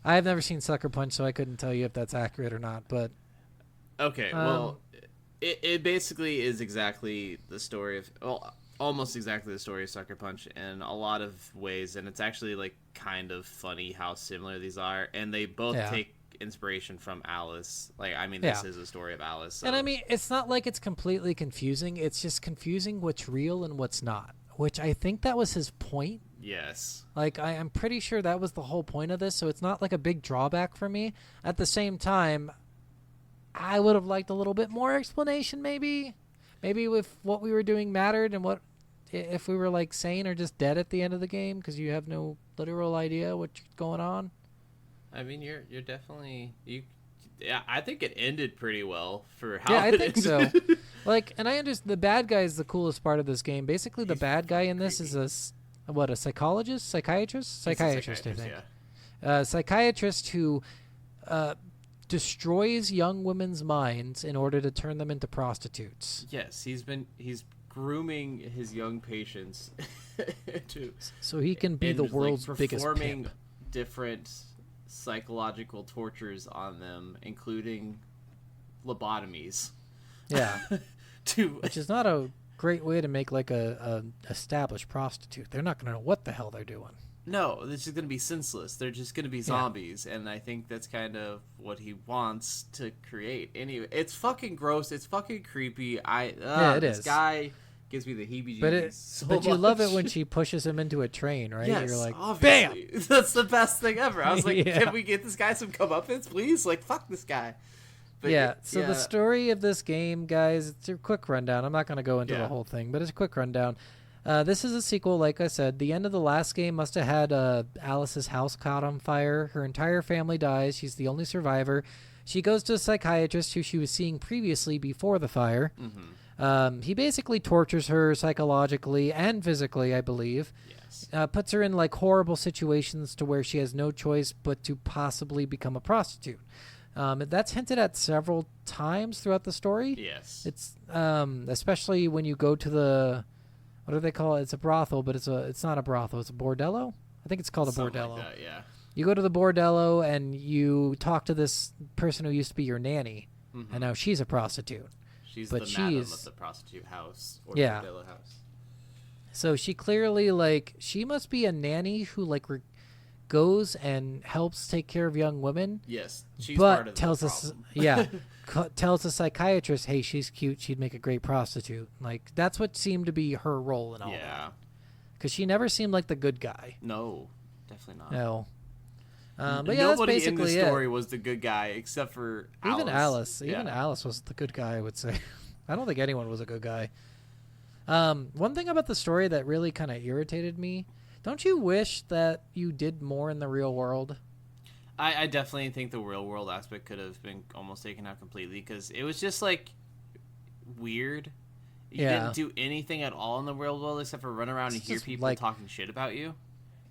have never seen Sucker Punch, so I couldn't tell you if that's accurate or not. But Okay, well, it basically is exactly the story of, well, almost exactly the story of Sucker Punch in a lot of ways, and it's actually like kind of funny how similar these are, and they both take inspiration from Alice. Like, I mean, this is a story of Alice. So. And I mean, it's not like it's completely confusing. It's just confusing what's real and what's not, which I think that was his point. Yes. Like, I'm pretty sure that was the whole point of this, so it's not like a big drawback for me. At the same time, I would have liked a little bit more explanation, maybe. Maybe if what we were doing mattered and what if we were, like, sane or just dead at the end of the game because you have no literal idea what's going on. I mean, you're definitely... Yeah, I think it ended pretty well for how Yeah, I it think ended. so. Like, and I understand the bad guy is the coolest part of this game. Basically, the bad guy in this is a psychologist? Psychiatrist? Psychiatrist, I think. Yeah. Psychiatrist who destroys young women's minds in order to turn them into prostitutes. Yes, he's grooming his young patients to So he can be and, the like, world's biggest performing pimp. different psychological tortures on them, including lobotomies. Yeah. To Which is not a great way to make like a established prostitute. They're not going to know what the hell they're doing. no, it's just gonna be senseless. They're just gonna be zombies, and I think that's kind of what he wants to create. Anyway, it's fucking gross. It's fucking creepy. It this is. guy gives me the heebie-jeebies. But you so love it much. when she pushes him into a train, right? Yes, You're like, obviously. bam! That's the best thing ever. I was like, Yeah. can we get this guy some comeuppance, please? Like, fuck this guy. But Yeah, so the story of this game, guys, it's a quick rundown. I'm not going to go into Yeah. the whole thing, but it's a quick rundown. This is a sequel, like I said. The end of the last game must have had Alice's house caught on fire. Her entire family dies. She's the only survivor. She goes to a psychiatrist who she was seeing previously before the fire. Mm-hmm. He basically tortures her psychologically and physically, I believe. Yes. Puts her in like horrible situations to where she has no choice but to possibly become a prostitute. That's hinted at several times throughout the story. Yes. It's especially when you go to the, what do they call it? It's a brothel, but it's not a brothel. It's a bordello. I think it's called a Something bordello. like that, yeah. You go to the bordello and you talk to this person who used to be your nanny, Mhm. and now she's a prostitute. She's But the madam she's- of the prostitute house or Yeah. bordello house. So she clearly she must be a nanny who goes and helps take care of young women. Yes, she's part But of tells the us, problem. tells the psychiatrist, "Hey, she's cute. She'd make a great prostitute." Like that's what seemed to be her role in all that. Yeah. Because she never seemed like the good guy. No, definitely not. No. But yeah, that's Nobody in basically the story it. was the good guy except for Even Alice. Yeah. Even Alice was the good guy, I would say. I don't think anyone was a good guy. One thing about the story that really kind of irritated me. Don't you wish that you did more in the real world? I definitely think the real world aspect could have been almost taken out completely because it was just like weird. You Yeah. didn't do anything at all in the real world except for run around and It's hear just people like- talking shit about you.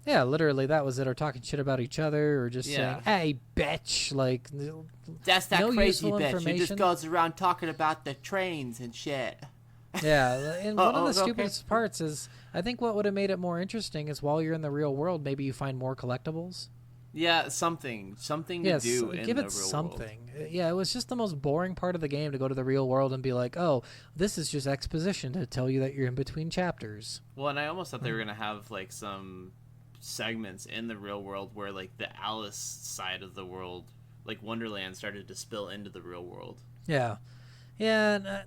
Yeah, literally, that was it. Or talking shit about each other, or just Yeah. saying, "Hey, bitch!" Like, That's that No crazy useful bitch who information. just goes around talking about the trains and shit. yeah. And one of the okay. stupidest parts is, I think what would have made it more interesting is while you're in the real world, maybe you find more collectibles. Yeah, something to Yes, do in give the it real world. something. Yeah, it was just the most boring part of the game to go to the real world and be like, "Oh, this is just exposition to tell you that you're in between chapters." Well, and I almost thought they were gonna have like some segments in the real world where like the Alice side of the world, like Wonderland, started to spill into the real world. Yeah, yeah. And,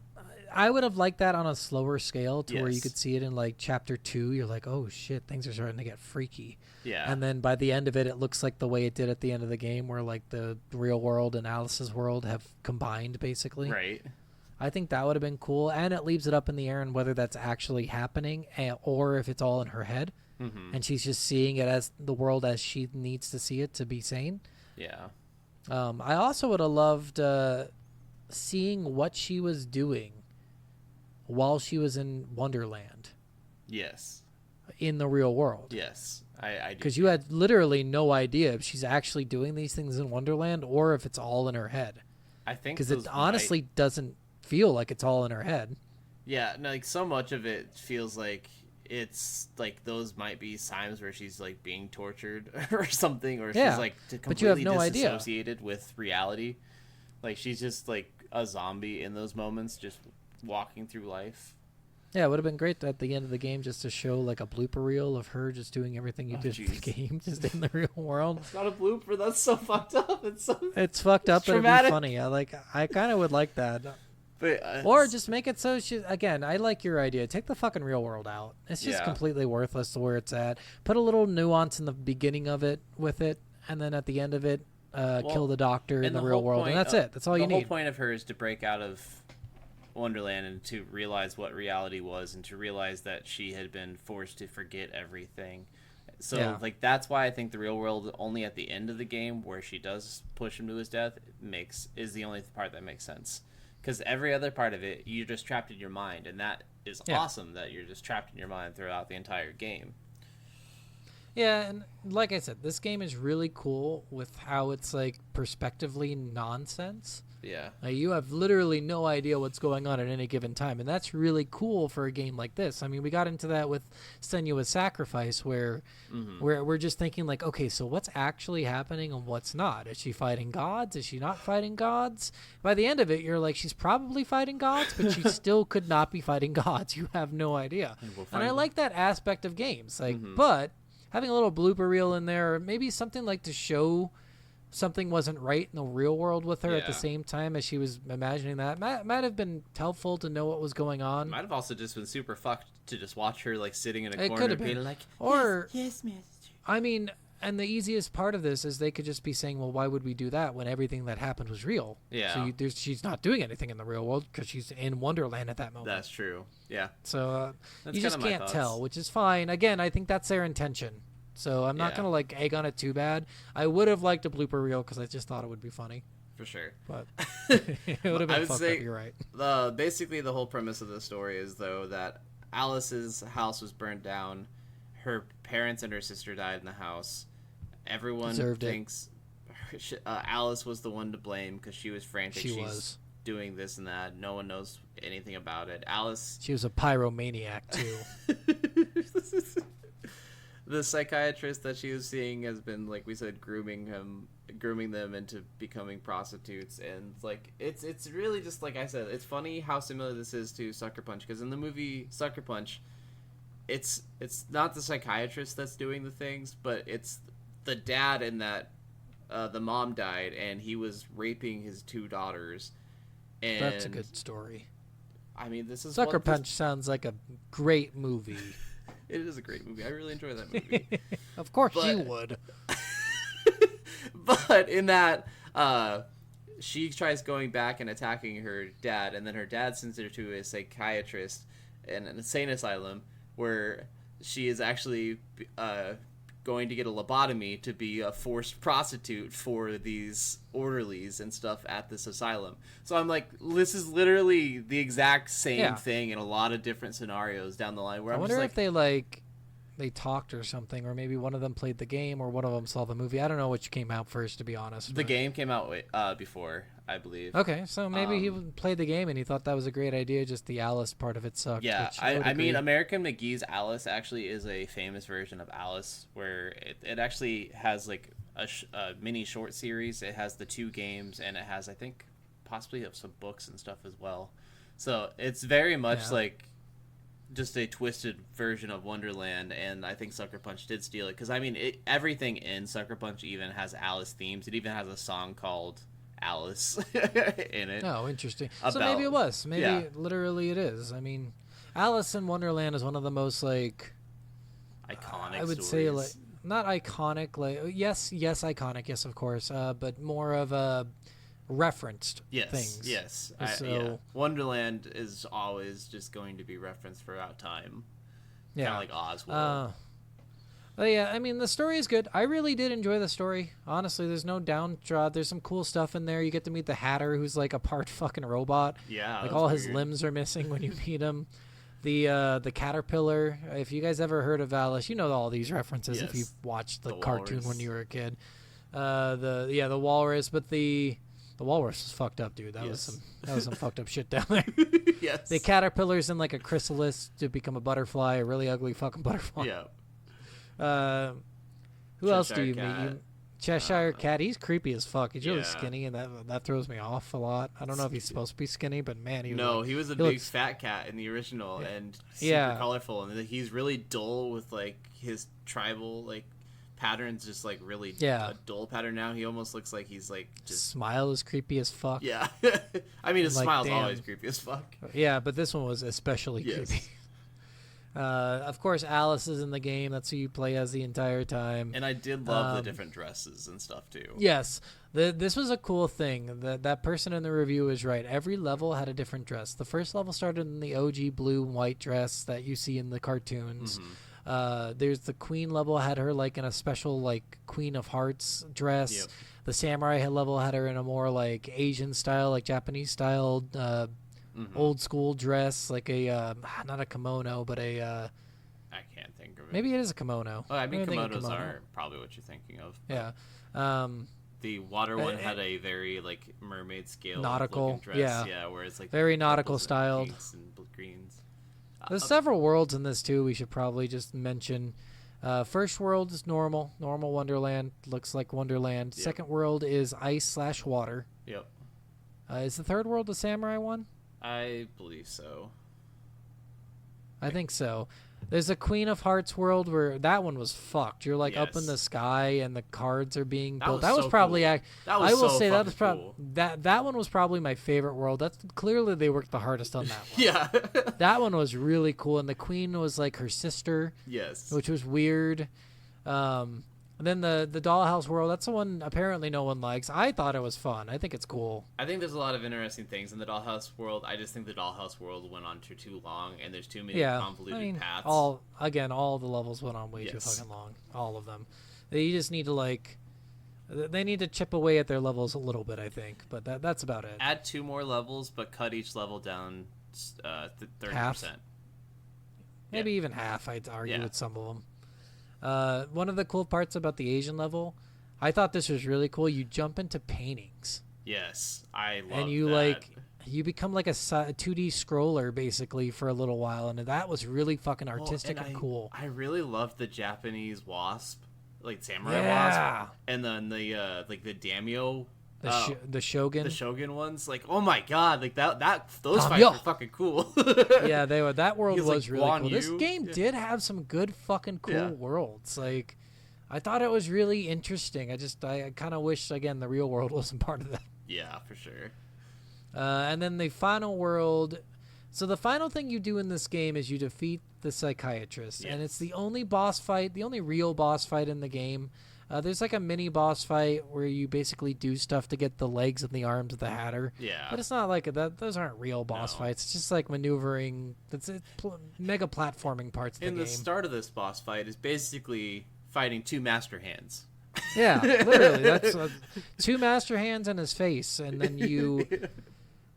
I would have liked that on a slower scale to where you Yes. could see it in like chapter 2. You're like, "Oh shit, things are starting to get freaky." Yeah. And then by the end of it, it looks like the way it did at the end of the game, where like the real world and Alice's world have combined, basically. Right. I think that would have been cool, and it leaves it up in the air on whether that's actually happening or if it's all in her head, and she's just seeing it as the world as she needs to see it to be sane. Yeah. I also would have loved seeing what she was doing while she was in Wonderland Yes. in the real world. Yes. I do. Because you had literally no idea if she's actually doing these things in Wonderland or if it's all in her head. I think Because those it honestly doesn't feel like it's all in her head. Yeah, no, like so much of it feels like it's like those might be times where she's like being tortured or something, or Yeah, she's like but you have completely no idea. disassociated with reality. Like she's just like a zombie in those moments, just walking through life. Yeah, it would have been great at the end of the game just to show like a blooper reel of her just doing everything you Oh, did in the jeez. game, just in the real world. It's not a blooper. That's so fucked up. It's so. It's fucked up, but it'd be traumatic. funny. I kind of would like that. But, Or just make it so she, again, I like your idea. Take the fucking real world out. It's just Yeah. completely worthless to where it's at. Put a little nuance in the beginning of it with it, and then at the end of it, kill the doctor in and the the real whole world. point And that's of- it. That's all you The whole need. point of her is to break out of Wonderland and to realize what reality was, and to realize that she had been forced to forget everything. So, Yeah. like, that's why I think the real world, only at the end of the game, where she does push him to his death, is the only part that makes sense. Because every other part of it, you're just trapped in your mind, and that is Yeah. awesome that you're just trapped in your mind throughout the entire game. Yeah, and like I said, this game is really cool with how it's like perspectively nonsense. Yeah. You have literally no idea what's going on at any given time, and that's really cool for a game like this. I mean, we got into that with Senua's Sacrifice, where we're just thinking like, okay, so what's actually happening and what's not? Is she fighting gods? Is she not fighting gods? By the end of it, you're like, she's probably fighting gods, but she still could not be fighting gods. You have no idea. we'll And I find like that aspect of games, like, but having a little blooper reel in there, or maybe something like to show something wasn't right in the real world with her at the Yeah. same time as she was imagining that might have been helpful to know what was going on. Might have also just been super fucked to just watch her, like, sitting in a It corner could have being been. like, Or, Yes, master. I mean, and the easiest part of this is they could just be saying, well, why would we do that when everything that happened was real? Yeah. So she's not doing anything in the real world because she's in Wonderland at that moment. that's true. Yeah. So That's you just kinda my can't thoughts. tell, which is fine. Again, I think that's their intention. So I'm not Yeah. going to like egg on it too bad. I would have liked a blooper reel because I just thought it would be funny. For sure. But it would have I been would fucked say up. You're right. Basically the whole premise of the story is though that Alice's house was burned down, her parents and her sister died in the house. Everyone Deserved it. thinks Alice was the one to blame because she was frantic. She She's was. doing this and that. No one knows anything about it. Alice, She was a pyromaniac too. the psychiatrist that she was seeing has been, like we said, grooming them into becoming prostitutes, and like it's really just like I said, it's funny how similar this is to Sucker Punch, because in the movie Sucker Punch, it's not the psychiatrist that's doing the things, but it's the dad in that the mom died and he was raping his two daughters, and That's a good story. I mean, this is Sucker what this- Punch sounds like a great movie. It is a great movie. I really enjoy that movie. Of course you But- would. But in that, she tries going back and attacking her dad, and then her dad sends her to a psychiatrist in an insane asylum where she is actually going to get a lobotomy to be a forced prostitute for these orderlies and stuff at this asylum. So I'm like, this is literally the exact same Yeah. thing in a lot of different scenarios down the line. Where I I'm wonder just if they talked or something, or maybe one of them played the game, or one of them saw the movie. I don't know which came out first, to be honest. the but- game came out before, I believe. Okay, so maybe he played the game and he thought that was a great idea. Just the Alice part of it sucked. Yeah, which would I mean, agree. American McGee's Alice actually is a famous version of Alice, where it actually has like a mini short series. It has the 2 games, and it has, I think, possibly some books and stuff as well. So it's very much Yeah. like just a twisted version of Wonderland, and I think Sucker Punch did steal it, because I mean, everything in Sucker Punch even has Alice themes. It even has a song called Alice in it. Oh, interesting. So About- maybe it was. Maybe yeah. literally it is. I mean, Alice in Wonderland is one of the most like Iconic I would stories. say like not iconic. Like yes, iconic. Yes, of course. But more of a referenced Yes, things. yes. So- Yeah. Wonderland is always just going to be referenced throughout time. Yeah. Kind of like Oswald. But yeah, I mean, the story is good. I really did enjoy the story. Honestly, there's no downtrodden. There's some cool stuff in there. You get to meet the Hatter, who's like a part fucking robot. Yeah, Like that's all his weird. limbs are missing when you meet him. The caterpillar. If you guys ever heard of Alice, you know all these references if Yes. you've watched the The cartoon when walrus. you were a kid. The walrus, but the walrus was fucked up, dude. That was Yes. some fucked up shit down there. Yes. The caterpillar's in like a chrysalis to become a butterfly, a really ugly fucking butterfly. Yeah. Who else do Cheshire you Cat. meet? Cheshire Cat. He's creepy as fuck. He's really Yeah. skinny, and that throws me off a lot. I don't know if he's supposed to be skinny, but man, he was No, like, he was a he big looks- fat cat in the original and super Yeah. colorful, and he's really dull with like his tribal like patterns, just like really Yeah. a dull pattern now. He almost looks like he's like just smile is creepy as fuck. yeah. I mean, his Like, smile's damn. always creepy as fuck. Yeah, but this one was especially Yes. creepy. Of course, Alice is in the game. That's who you play as the entire time. And I did love the different dresses and stuff too. Yes, this was a cool thing. That person in the review is right. Every level had a different dress. The first level started in the OG blue and white dress that you see in the cartoons. There's the Queen level had her like in a special like Queen of Hearts dress. Yep. The Samurai level had her in a more like Asian style, like Japanese style, old school dress, like a not a kimono, but a I can't think of it. maybe it is a kimono. Oh, I mean, Maybe I'm thinking kimonos kimono. are probably what you're thinking of. Yeah. The water one Uh, had a very like mermaid scale Nautical, looking dress. yeah. Where it's like Very purples nautical and styled. pinks and greens. There's several worlds in this too. We should probably just mention. First world is normal Wonderland. Looks like Wonderland. Yep. Second world is ice/water. Yep, Is the third world the samurai one? I believe so. I think so. There's a Queen of Hearts world where that one was fucked. You're like up in Yes. the sky and the cards are being That built. was That was so probably cool. That was I will so say that was fucking probably cool. that one was probably my favorite world. That's clearly they worked the hardest on that one. Yeah. That one was really cool, and the queen was like her sister, Yes. which was weird. And then the Dollhouse world, that's the one apparently no one likes. I thought it was fun. I think it's cool. I think there's a lot of interesting things in the Dollhouse world. I just think the Dollhouse world went on too long, and there's too many Yeah, convoluted I mean, paths. all the levels went on way too Yes. fucking long. All of them. They just need to they need to chip away at their levels a little bit, I think. But that's about it. Add 2 more levels, but cut each level down 30%. Half? Maybe even half, I'd argue, Yeah. with some of them. One of the cool parts about the Asian level, I thought this was really cool. You jump into paintings, Yes, I love and you that. you become like a 2D scroller basically for a little while, and that was really fucking Well, artistic and cool. I really loved the Japanese wasp, like samurai Yeah. wasp, and then the like the daimyo, The Shogun. the shogun ones. Like, oh my god, like those fights Daimyo. were fucking cool. Yeah, they were. That world He's was like really Guan cool. This Yu. game Yeah. did have some good fucking cool Yeah. worlds. Like, I thought it was really interesting. I kind of wish again the real world wasn't part of that. Yeah, for sure. And then the final world. So the final thing you do in this game is you defeat the psychiatrist, and it's the only boss fight, the only real boss fight in the game. There's like a mini boss fight where you basically do stuff to get the legs and the arms of the Hatter. Yeah. But it's not like that. Those aren't real boss No. fights. It's just like maneuvering. It's mega platforming parts of In the the game. start of this boss fight is basically fighting 2 master hands. Yeah, literally. That's 2 master hands in his face, and then you.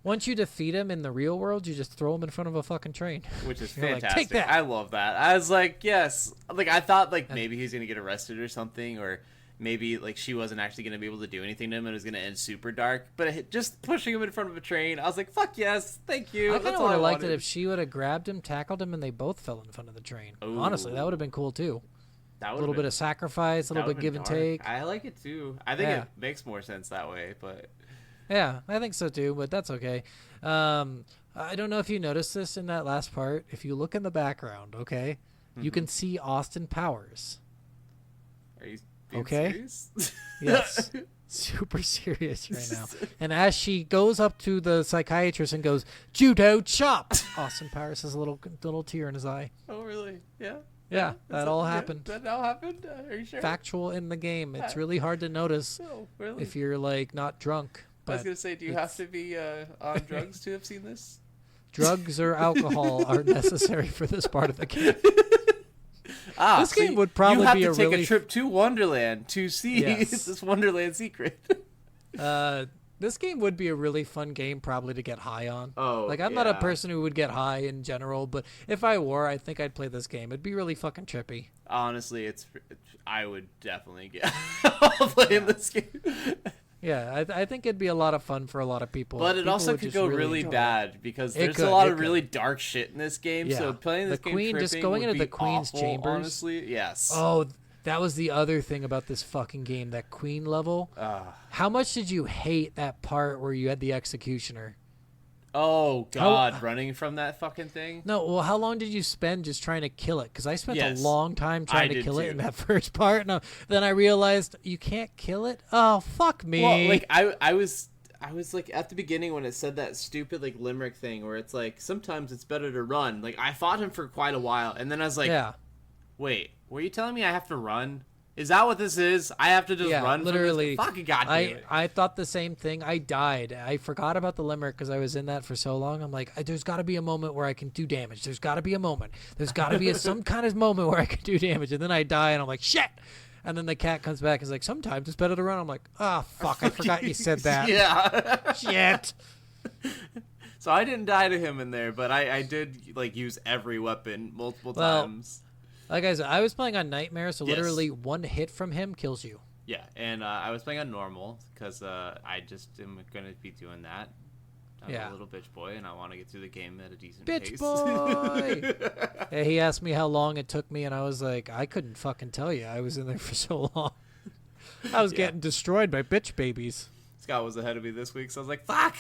Once you defeat him in the real world, you just throw him in front of a fucking train. Which is You're like, fantastic. "Take that." I love that. I was like, yes. Like, I thought like maybe he's gonna get arrested or something, or maybe like she wasn't actually gonna be able to do anything to him, and it was gonna end super dark. But just pushing him in front of a train, I was like, fuck yes, thank you. I kind That's of all would I have liked it wanted. if she would have grabbed him, tackled him, and they both fell in front of the train. Ooh. Honestly, that would have been cool too. That A would've little been- bit of sacrifice, a that little bit would've give been and dark. take. I like it too. I think Yeah. it makes more sense that way, but Yeah, I think so too, but that's okay. I don't know if you noticed this in that last part. If you look in the background, okay, you Mm-hmm. can see Austin Powers. are you being Okay. serious? Yes. Super serious right now. And as she goes up to the psychiatrist and goes, "Judo chop," Austin Powers has a little tear in his eye. Oh really? Yeah. Yeah, that all happened. That all happened? Are you sure? Factual in the game. It's really hard to notice Oh, really? if you're like not drunk. I was but gonna say, do you have to be on drugs to have seen this? drugs or alcohol are necessary for this part of the game. This So game would probably you have be to a take really a trip to Wonderland to see Yes. this Wonderland secret. This game would be a really fun game probably to get high on. Oh, like I'm not a yeah. person who would get high in general, but if I were, I think I'd play this game. It'd be really fucking trippy. Honestly, I would definitely get playing this game. Yeah, I think it'd be a lot of fun for a lot of people. But it People also would could just go really enjoy it. bad because It there's could, a lot it of really could. dark shit in this game. Yeah. So playing this The game Queen, just tripping going would into the be Queen's awful, chambers. Honestly, yes. Oh, that was the other thing about this fucking game, that Queen level. How much did you hate that part where you had the Executioner? Oh God, running from that fucking thing. No, well, how long did you spend just trying to kill it? Because I spent Yes. a long time trying to did kill it too. in that first part. No, then I realized you can't kill it. Oh, fuck me. Well, like I was like at the beginning when it said that stupid like limerick thing where it's like sometimes it's better to run. Like I fought him for quite a while, and then I was like, yeah, wait, were you telling me I have to run? Is that what this is? I have to just yeah, run. literally. From this? Fucking goddamn it. I thought the same thing. I died. I forgot about the limerick because I was in that for so long. I'm like, there's got to be a moment where I can do damage. There's got to be a moment. There's got to be some kind of moment where I can do damage. And then I die, and I'm like, shit. And then the cat comes back and is like, sometimes it's better to run. I'm like, ah, fuck, I forgot you said that. Yeah. Shit. So I didn't die to him in there, but I did like use every weapon multiple Well, times. Like I said, I was playing on Nightmare, so Yes. literally one hit from him kills you. Yeah, and I was playing on normal because I just am gonna be doing that. I'm Yeah. a little bitch boy, and I want to get through the game at a decent Bitch pace. boy! Yeah, he asked me how long it took me, and I was like, I couldn't fucking tell you. I was in there for so long. I was getting destroyed by bitch babies. Scott was ahead of me this week, so I was like, "Fuck,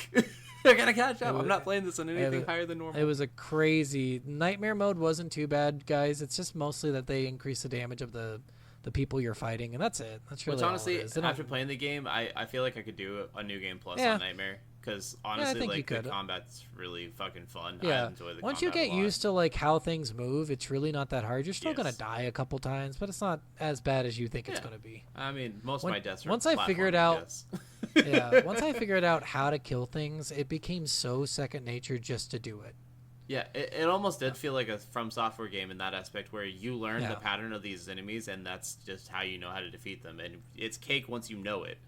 I gotta catch up." I'm not playing this on anything was- higher than normal. It was a crazy Nightmare mode. Wasn't too bad, guys. It's just mostly that they increase the damage of the people you're fighting, and that's it. That's really Which honestly, all it is. They don't- after playing the game, I feel like I could do a new game plus Yeah. on Nightmare because honestly, think you like the could. combat's really fucking fun. I yeah, enjoy the once you combat get a lot. used to like how things move, it's really not that hard. You're still gonna Yes. die a couple times, but it's not as bad as you think it's Yeah. gonna be. I mean, most When- of my deaths are once I figured platforming out- deaths. Yeah, once I figured out how to kill things, it became so second nature just to do it. Yeah, it almost did feel like a From Software game in that aspect where you learn Yeah. the pattern of these enemies and that's just how you know how to defeat them. And it's cake once you know it.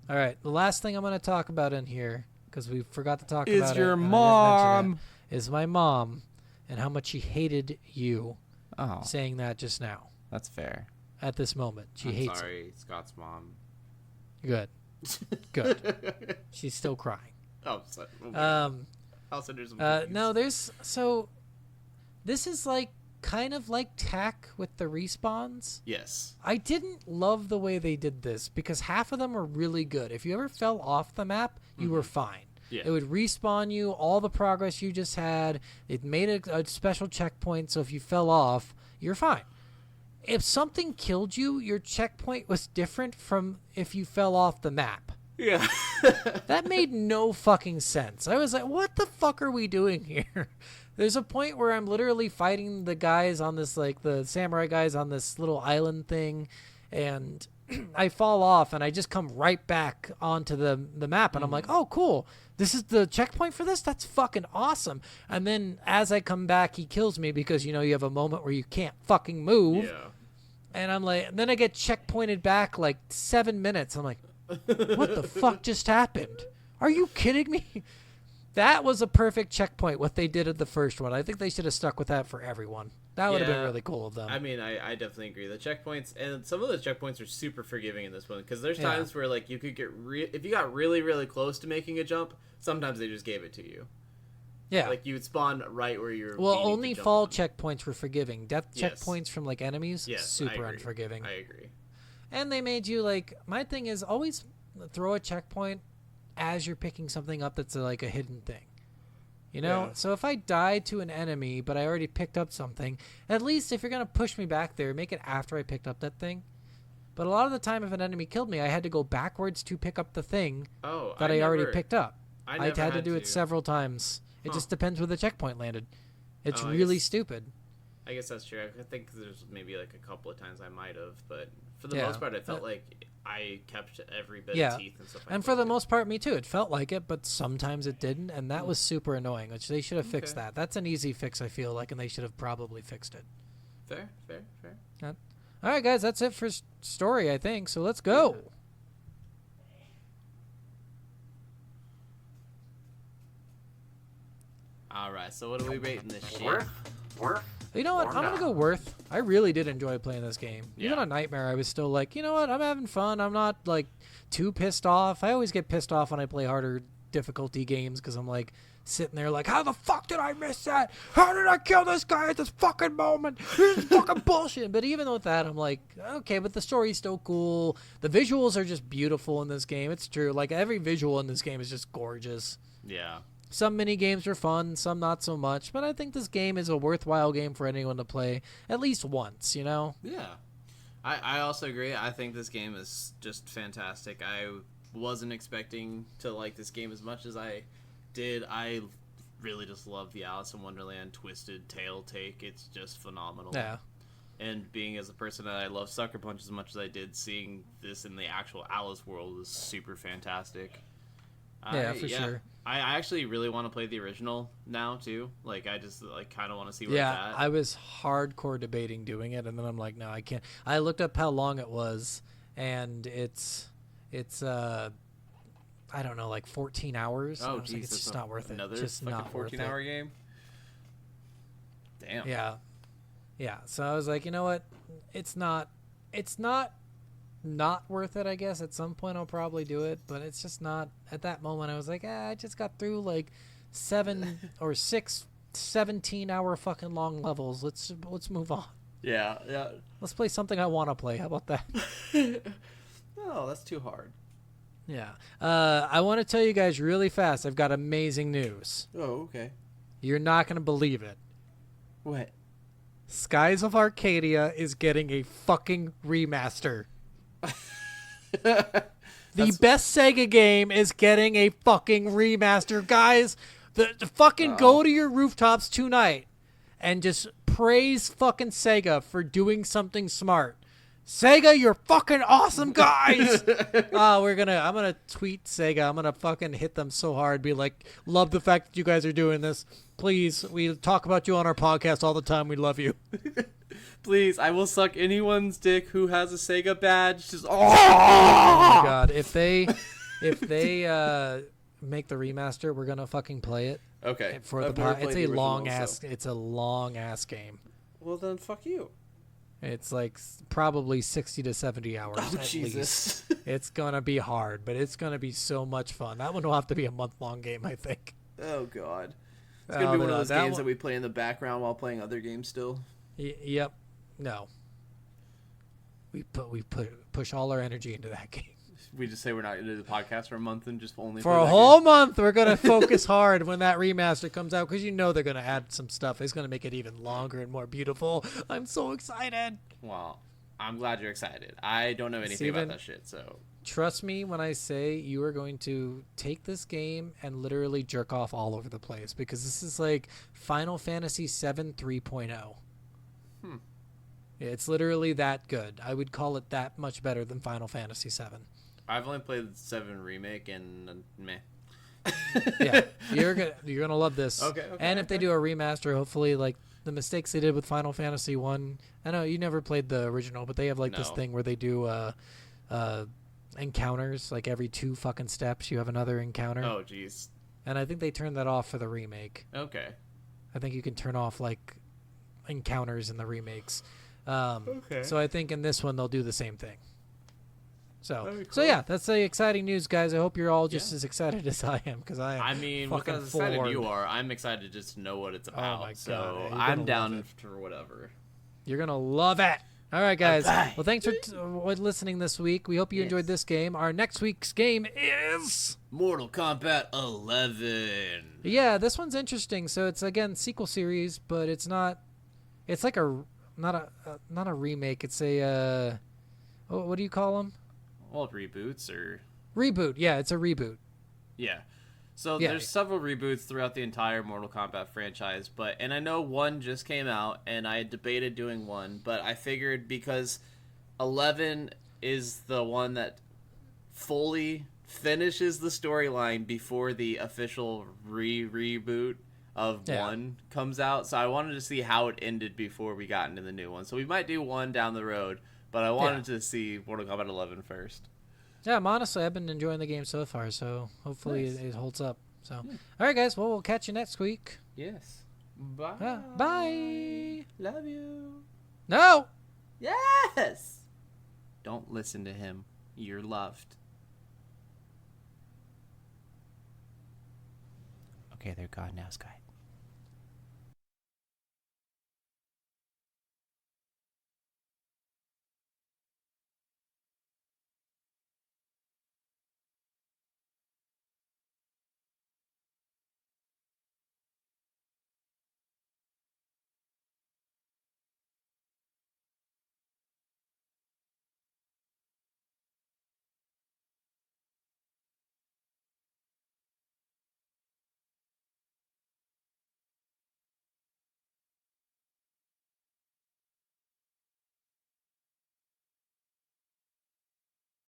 All right, the last thing I'm going to talk about in here, because we forgot to talk Is about your it, and I didn't mention mom. it, is my mom, and how much she hated you Oh, saying that just now. that's fair. At this moment, she I'm hates sorry, Scott's mom. it. Good, good. She's still crying. Oh, sorry. I'll send her some cookies. No, this is like kind of like Tack with the respawns. Yes. I didn't love the way they did this because half of them were really good. If you ever fell off the map, you were fine. Yeah. It would respawn you, all the progress you just had. It made a special checkpoint, so if you fell off, you're fine. If something killed you, your checkpoint was different from if you fell off the map. Yeah. That made no fucking sense. I was like, what the fuck are we doing here? There's a point where I'm literally fighting the guys on this, like, the samurai guys on this little island thing, and I fall off, and I just come right back onto the map, and I'm like, oh, cool. This is the checkpoint for this? That's fucking awesome. And then as I come back, he kills me because, you know, you have a moment where you can't fucking move. Yeah. And I'm like, and then I get checkpointed back like 7 minutes. I'm like, what the fuck just happened? Are you kidding me? That was a perfect checkpoint, what they did at the first one. I think they should have stuck with that for everyone. That would have been Yeah. really cool of them. I mean, I definitely agree. The checkpoints, and some of the checkpoints are super forgiving in this one, because there's Yeah. times where, like, you could get if you got really, really close to making a jump, sometimes they just gave it to you. yeah. Like, you would spawn right where you're Well, needing to only jump fall on. checkpoints were forgiving. Death Yes. checkpoints from, like, enemies, Yes, I super agree. unforgiving. I agree. And they made you, like, my thing is always throw a checkpoint as you're picking something up that's, like, a hidden thing. You know? Yeah. So if I died to an enemy, but I already picked up something, at least if you're going to push me back there, make it after I picked up that thing. But a lot of the time, if an enemy killed me, I had to go backwards to pick up the thing Oh, that I already never- picked up. I I never had to do it several times. It Huh. just depends where the checkpoint landed. It's Oh, I really guess- stupid. I guess that's true. I think there's maybe like a couple of times I might have, but for the Yeah. most part, I felt like I kept every bit Yeah. of teeth and stuff. And for the most part, me too. It felt like it, but sometimes it didn't, and that was super annoying. Which they should have fixed Okay. that. That's an easy fix, I feel like, and they should have probably fixed it. fair. All right, guys, that's it for story, I think. So let's go. All right, so what are we rating this shit? Worth? You know what? I'm gonna go worth. I really did enjoy playing this game. Even Yeah. on Nightmare, I was still like, you know what? I'm having fun. I'm not like too pissed off. I always get pissed off when I play harder difficulty games because I'm like sitting there like, how the fuck did I miss that? How did I kill this guy at this fucking moment? This is fucking bullshit. But even with that, I'm like, okay, but the story's still cool. The visuals are just beautiful in this game. It's true. Like every visual in this game is just gorgeous. Yeah. Some mini games are fun, some not so much, but I think this game is a worthwhile game for anyone to play at least once, you know? Yeah. I also agree. I think this game is just fantastic. I wasn't expecting to like this game as much as I did. I really just love the Alice in Wonderland Twisted Tale take. It's just phenomenal. Yeah. And being as a person that I love Sucker Punch as much as I did, seeing this in the actual Alice world is super fantastic. Yeah, for sure. I actually really want to play the original now too. Like I just like kind of want to see where Yeah, it's at. I was hardcore debating doing it, and then I'm like, no, I can't. I looked up how long it was, and it's I don't know, like 14 hours. Oh, I was like, geez, it's that's just not worth it. Another Just fucking not worth 14-hour it. game. Damn. Yeah. So I was like, you know what? It's not worth it, I guess. At some point I'll probably do it, but it's just not. At that moment I was like, I just got through like 7 or 6 17-hour fucking long levels. Let's move on. Yeah. Let's play something I want to play. How about that? Oh, that's too hard. Yeah. I want to tell you guys really fast. I've got amazing news. Oh, okay. You're not going to believe it. What? Skies of Arcadia is getting a fucking remaster. The best Sega game is getting a fucking remaster. Guys, the fucking go to your rooftops tonight and just praise fucking Sega for doing something smart. Sega, you're fucking awesome, guys. I'm gonna tweet Sega. I'm gonna fucking hit them so hard. Be like, love the fact that you guys are doing this. Please, we talk about you on our podcast all the time. We love you. Please, I will suck anyone's dick who has a Sega badge. Just Oh my god! If they make the remaster, we're gonna fucking play it okay. for the I've never pod. It's played a the original, long ass. so- It's a long ass game. Well, then fuck you. It's like probably 60 to 70 hours Oh, at Jesus. least. It's gonna be hard, but it's gonna be so much fun. That one will have to be a month-long game, I think. Oh, God. It's going to be one of those that games one- that we play in the background while playing other games still. Yep. No. We push all our energy into that game. We just say we're not going to do the podcast for a month and just only For play a that whole game. month, we're gonna focus hard when that remaster comes out because you know they're gonna add some stuff. It's gonna make it even longer and more beautiful. I'm so excited. Well, I'm glad you're excited. I don't know anything Steven, about that shit, so... Trust me when I say you are going to take this game and literally jerk off all over the place because this is like Final Fantasy VII 3.0. It's literally that good. I would call it that much better than Final Fantasy VII. I've only played the 7 Remake and meh. Yeah, you're gonna love this. Okay, and if they do a remaster, hopefully like the mistakes they did with Final Fantasy 1. I know you never played the original, but they have like this No. thing where they do encounters like every 2 fucking steps you have another encounter. Oh, jeez. And I think they turned that off for the remake. Okay. I think you can turn off like encounters in the remakes. Okay. So I think in this one they'll do the same thing. So, Very so cool. yeah, that's the exciting news, guys. I hope you're all just as excited as I am because I am. I mean, fucking because excited you forewarned. are, I'm excited just to know what it's about. my God, so you're gonna I'm love down it. for whatever. You're gonna love it. All right, guys. Okay. Well, thanks for listening this week. We hope you enjoyed this game. Our next week's game is Mortal Kombat 11. yeah. This one's interesting. So it's again sequel series, but it's not. It's like not a remake. It's a what do you call them? Well, reboots or Reboot. Yeah, it's a reboot. yeah. So Yeah, there's yeah. several reboots throughout the entire Mortal Kombat franchise, and I know one just came out, and I had debated doing one, but I figured because 11 is the one that fully finishes the storyline before the official reboot of Yeah. 1 comes out, so I wanted to see how it ended before we got into the new one. So we might do 1 down the road, but I wanted to see Mortal Kombat 11 first. Yeah, honestly, I've been enjoying the game so far, so hopefully Nice. it holds up. So, all right, guys. Well, we'll catch you next week. Yes. Bye. Bye. Love you. No. Yes. Don't listen to him. You're loved. Okay, they're gone now, Sky.